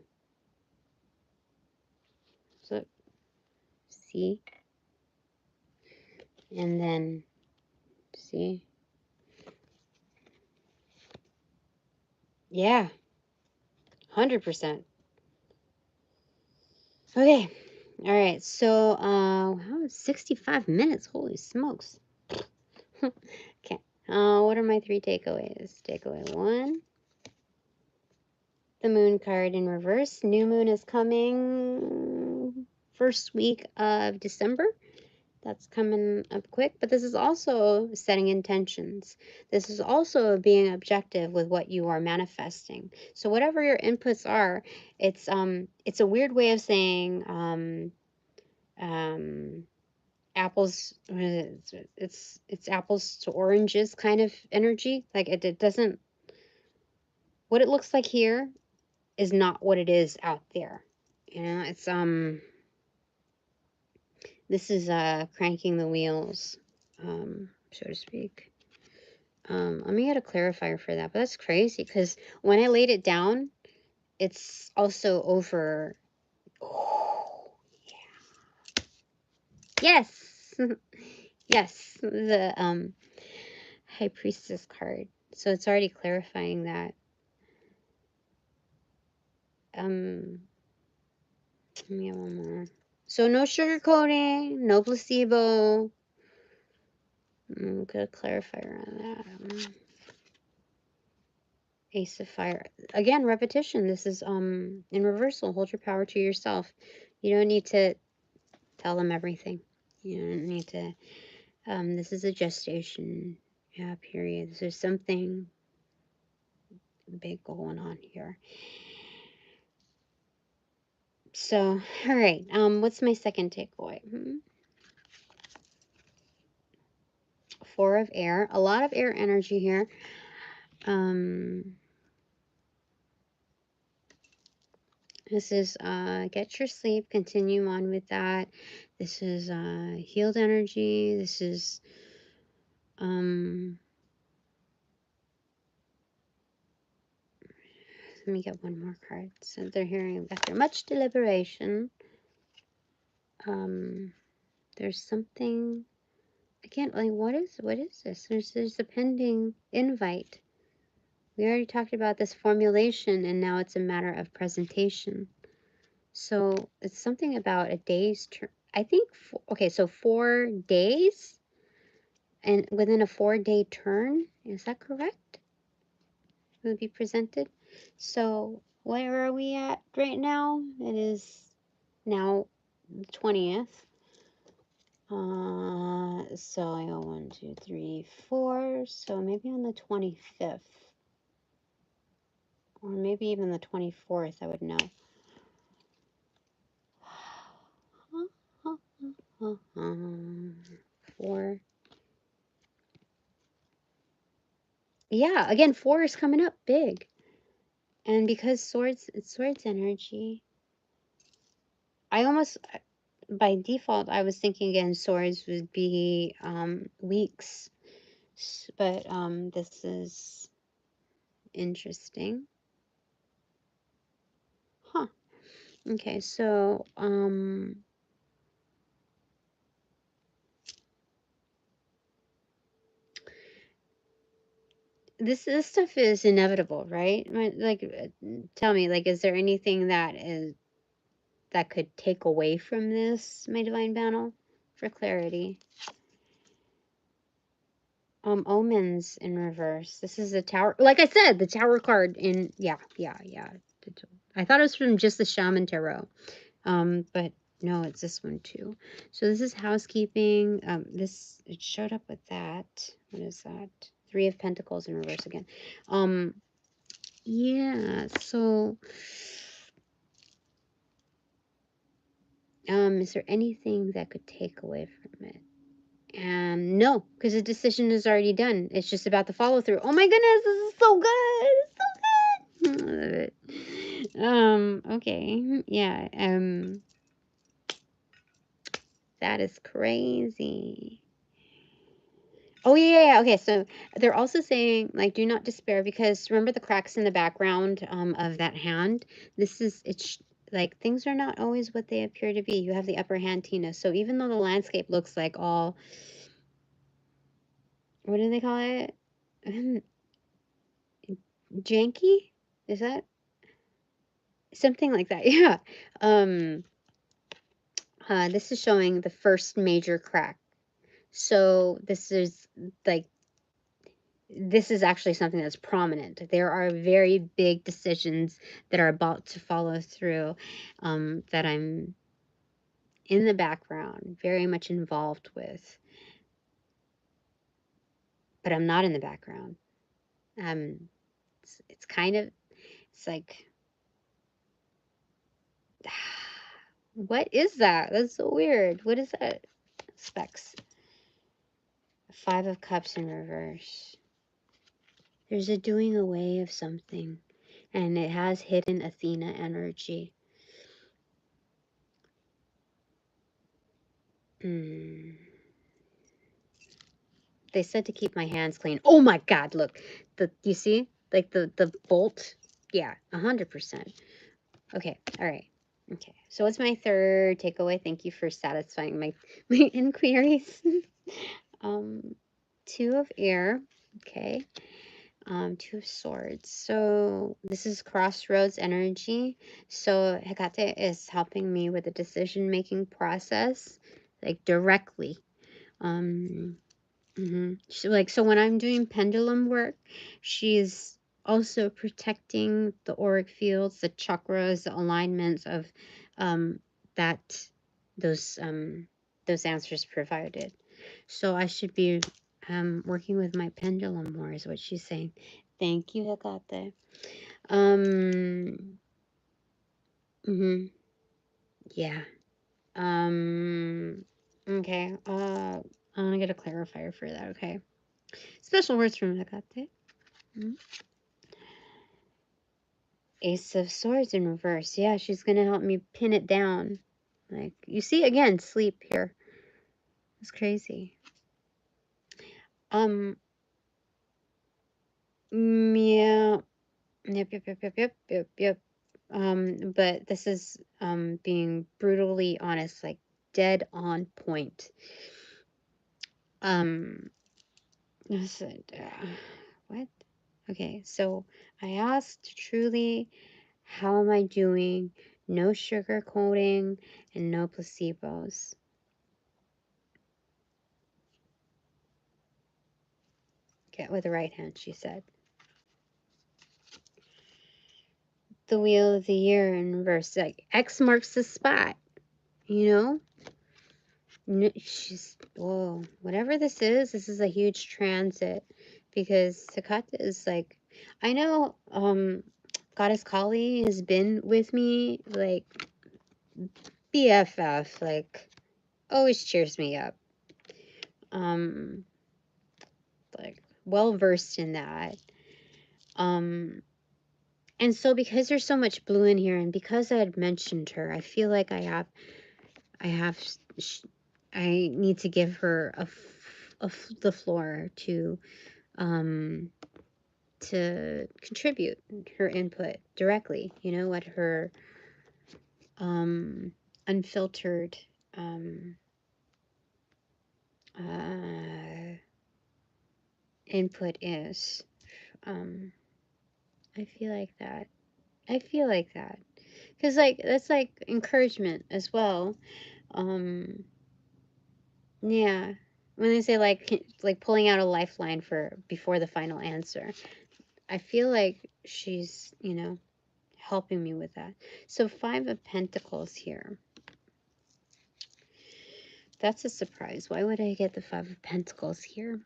So, see? And then, see? Yeah, 100%. Okay. All right. So, wow, it's 65 minutes. Holy smokes. Okay. What are my 3 takeaways? Takeaway 1. The moon card in reverse. New moon is coming first week of December. That's coming up quick, but this is also setting intentions. This is also being objective with what you are manifesting. So whatever your inputs are, it's a weird way of saying apples. It's apples to oranges kind of energy. Like it doesn't. What it looks like here is not what it is out there. You know, it's this is cranking the wheels, so to speak. I'm gonna get a clarifier for that, but that's crazy because when I laid it down, it's also over. Oh, yeah. Yes, yes, the High Priestess card. So it's already clarifying that. Let me get one more. So no sugarcoating, no placebo. Good clarifier on that. Ace of Fire. Again, repetition. This is in reversal. Hold your power to yourself. You don't need to tell them everything. You don't need to. This is a gestation period. There's something big going on here. So, all right. What's my second takeaway? 4 of air. A lot of air energy here. This is get your sleep, continue on with that. This is healed energy. This is let me get one more card. So they're hearing after much deliberation. There's something again, like what is this? There's a pending invite. We already talked about this formulation and now it's a matter of presentation. So it's something about a day's turn. I think, okay, so 4 days and within a 4-day turn, is that correct? Will be presented. So where are we at right now? It is now the 20th. So I go 1, 2, 3, 4. So maybe on the 25th. Or maybe even the 24th, I would know. 4. Yeah, again, 4 is coming up big. And because swords, it's swords energy. I almost, by default, I was thinking again, swords would be weeks. But this is interesting. Huh. Okay, so this stuff is inevitable, right? Like, tell me, like, is there anything that could take away from this, my divine panel, for clarity? Omens in reverse. This is the tower. Like I said, the tower card in, yeah. I thought it was from just the Shaman Tarot. But no, it's this one too. So this is housekeeping. It showed up with that. What is that? 3 of Pentacles in reverse again. Yeah, so is there anything that could take away from it? No, because the decision is already done. It's just about the follow through. Oh my goodness, this is so good. It's so good. I love it. Okay. Yeah. That is crazy. Oh, yeah. Okay, so they're also saying, like, do not despair, because remember the cracks in the background of that hand? This is, like, things are not always what they appear to be. You have the upper hand, Tina. So even though the landscape looks like all, what do they call it? Janky? Is that something like that? Yeah. This is showing the first major crack. So this is like, this is actually something that's prominent. There are very big decisions that are about to follow through, that I'm in the background, very much involved with, but I'm not in the background. It's kind of, it's like, what is that? That's so weird. What is that? Specs. 5 of Cups in reverse. There's a doing away of something, and it has hidden Athena energy. They said to keep my hands clean. Oh my God, look. You see? Like the bolt? Yeah, 100%. Okay, all right. Okay, so what's my third takeaway? Thank you for satisfying my inquiries. 2 of air. Okay. 2 of swords. So this is crossroads energy. So Hecate is helping me with the decision-making process, like directly. So when I'm doing pendulum work, she's also protecting the auric fields, the chakras, the alignments of that those answers provided. So I should be working with my pendulum more, is what she's saying. Thank you, Hecate. Yeah. Okay. I'm gonna get a clarifier for that. Okay. Special words from Hecate. Ace of Swords in reverse. Yeah, she's gonna help me pin it down. Like, you see, again, sleep here. It's crazy. Yeah. Yep. But this is being brutally honest, like dead on point. What? Okay, so I asked truly, how am I doing? No sugar coating and no placebos. Get with the right hand, she said. The wheel of the year in reverse, like X marks the spot, you know? She's, whoa, whatever this is a huge transit, because Takata is like, I know Goddess Kali has been with me, like BFF, like always cheers me up. Like well versed in that. And so because there's so much blue in here, and because I had mentioned her, I feel like I need to give her the floor to contribute her input directly, what her unfiltered input is. I feel like that. Because, like, that's, like, encouragement as well. Yeah. When they say, like pulling out a lifeline before the final answer, I feel like she's, helping me with that. So 5 of Pentacles here. That's a surprise. Why would I get the 5 of Pentacles here?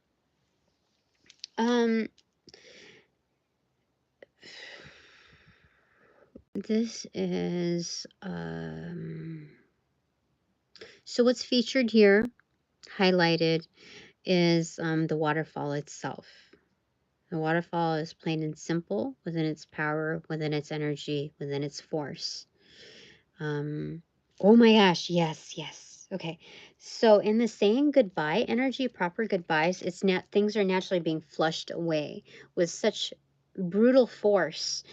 This is, so what's featured here, highlighted, is the waterfall itself. The waterfall is plain and simple within its power, within its energy, within its force. Oh my gosh, yes. Okay, So in the saying goodbye energy, proper goodbyes, things are naturally being flushed away with such brutal force,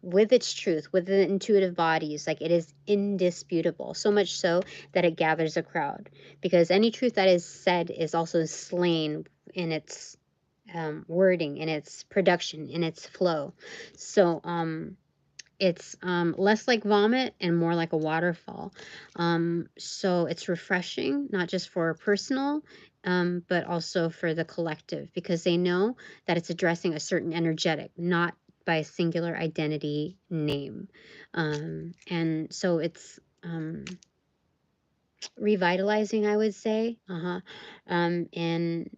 with its truth, with the intuitive bodies. Like, it is indisputable, so much so that it gathers a crowd, because any truth that is said is also slain in its wording, in its production, in its flow. So it's less like vomit and more like a waterfall. So it's refreshing, not just for personal, but also for the collective, because they know that it's addressing a certain energetic, not by a singular identity name. And so it's revitalizing, I would say, and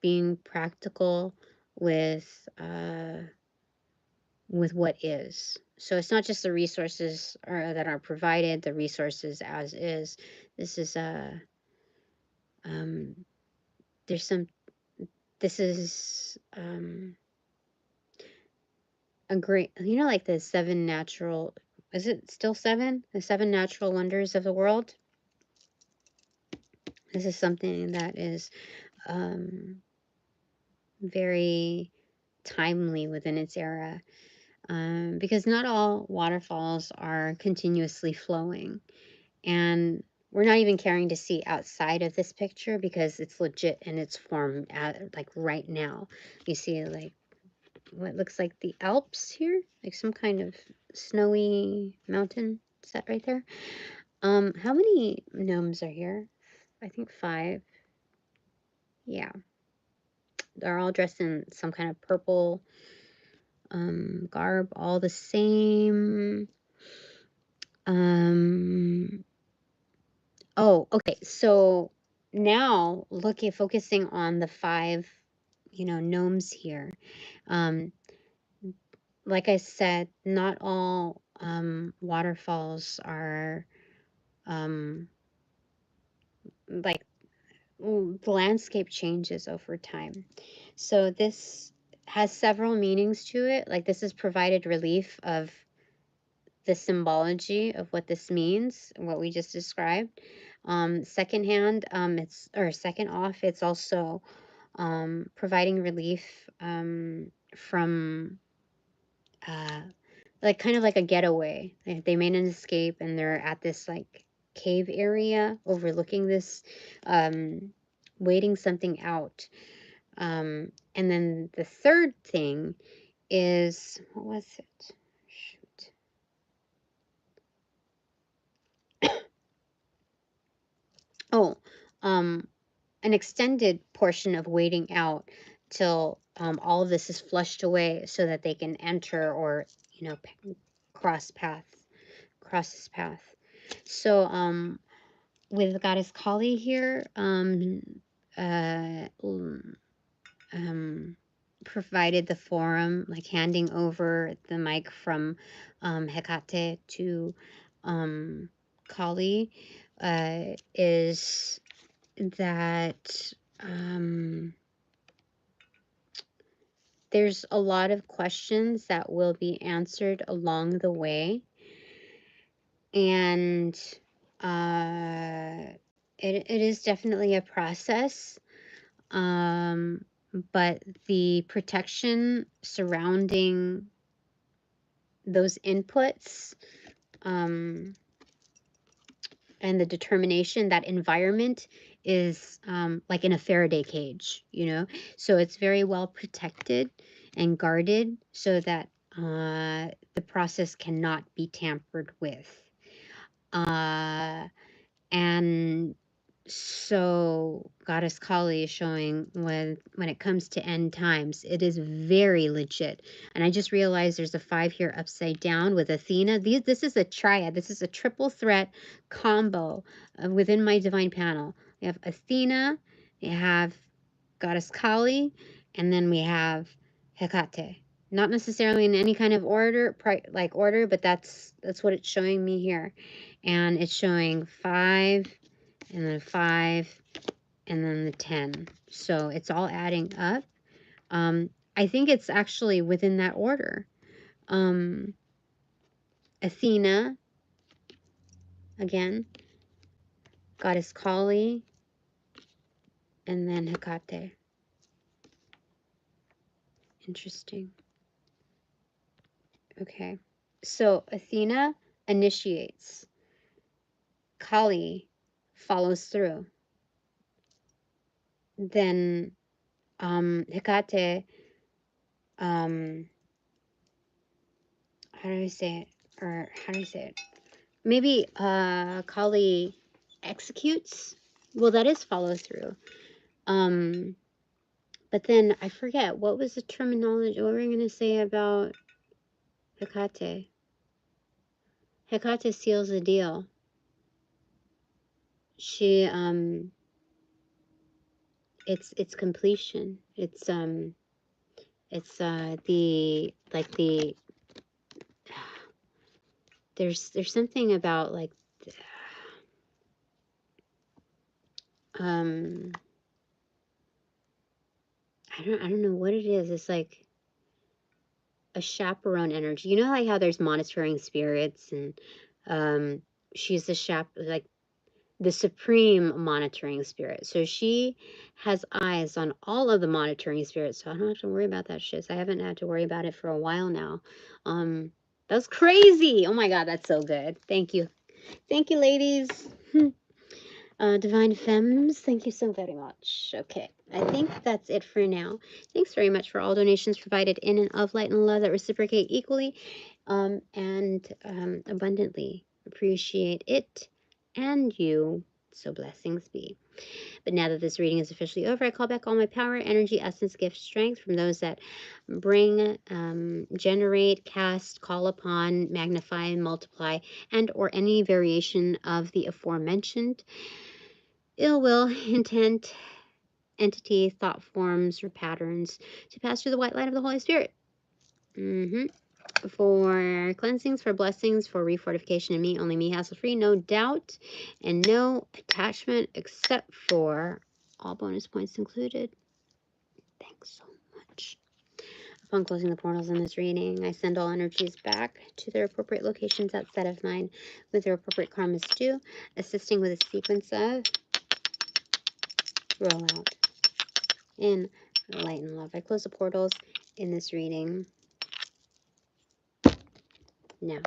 being practical with what is. So it's not just the resources that are provided, the resources as is. This is there's some. This is a great. You know, like the seven natural. Is it still seven? The seven natural wonders of the world. This is something that is very timely within its era, because not all waterfalls are continuously flowing. And we're not even caring to see outside of this picture because it's legit and it's formed at, like, right now. You see, like, what looks like the Alps here, like some kind of snowy mountain set right there. How many gnomes are here? I think 5. Yeah, they're all dressed in some kind of purple garb, all the same. Oh, okay. So now focusing on the 5, gnomes here. Like I said, not all waterfalls are like the landscape changes over time. So this has several meanings to it. Like, this has provided relief of the symbology of what this means, what we just described. Secondhand, second off, it's also providing relief from like kind of like a getaway. Like, they made an escape and they're at this like cave area overlooking this, waiting something out. And then the third thing is, what was it? Shoot. Oh, an extended portion of waiting out till all of this is flushed away so that they can enter or, cross this path. So with Goddess Kali here, uh, provided the forum, like handing over the mic from Hecate to Kali, is that there's a lot of questions that will be answered along the way. And it is definitely a process. But the protection surrounding those inputs, and the determination, that environment is like in a Faraday cage, so it's very well protected and guarded so that the process cannot be tampered with. And so Goddess Kali is showing when it comes to end times, it is very legit. And I just realized there's a 5 here upside down with Athena. This is a triad. This is a triple threat combo within my divine panel. We have Athena, we have Goddess Kali, and then we have Hecate. Not necessarily in any kind of order, but that's what it's showing me here. And it's showing 5, and then 5, and then the 10. So it's all adding up. I think it's actually within that order. Athena, again, Goddess Kali, and then Hecate. Interesting. Okay. So Athena initiates. Kali follows through. Then Hecate, how do I say it? Or how do I say it? Maybe Kali executes. Well, that is follow through. But then I forget, what was the terminology? What were we gonna say about Hecate? Hecate seals the deal. She it's completion. It's the like the there's something about like I don't know what it is. It's like a chaperone energy. You know, like how there's monitoring spirits, and she's the like the supreme monitoring spirit. So she has eyes on all of the monitoring spirits. So I don't have to worry about that shit. I haven't had to worry about it for a while now. That's crazy. Oh my God, that's so good. Thank you. Thank you, ladies. Divine Femmes, thank you so very much. Okay, I think that's it for now. Thanks very much for all donations provided in and of light and love that reciprocate equally and abundantly. Appreciate it and you. So blessings be. But now that this reading is officially over, I call back all my power, energy, essence, gift, strength from those that bring, generate, cast, call upon, magnify, multiply, and or any variation of the aforementioned ill will, intent, entity, thought forms, or patterns to pass through the white light of the Holy Spirit. For cleansings, for blessings, for refortification in me, only me, hassle-free, no doubt, and no attachment except for all bonus points included. Thanks so much. Upon closing the portals in this reading, I send all energies back to their appropriate locations outside of mine with their appropriate karmas due, assisting with a sequence of rollout in light and love. I close the portals in this reading now.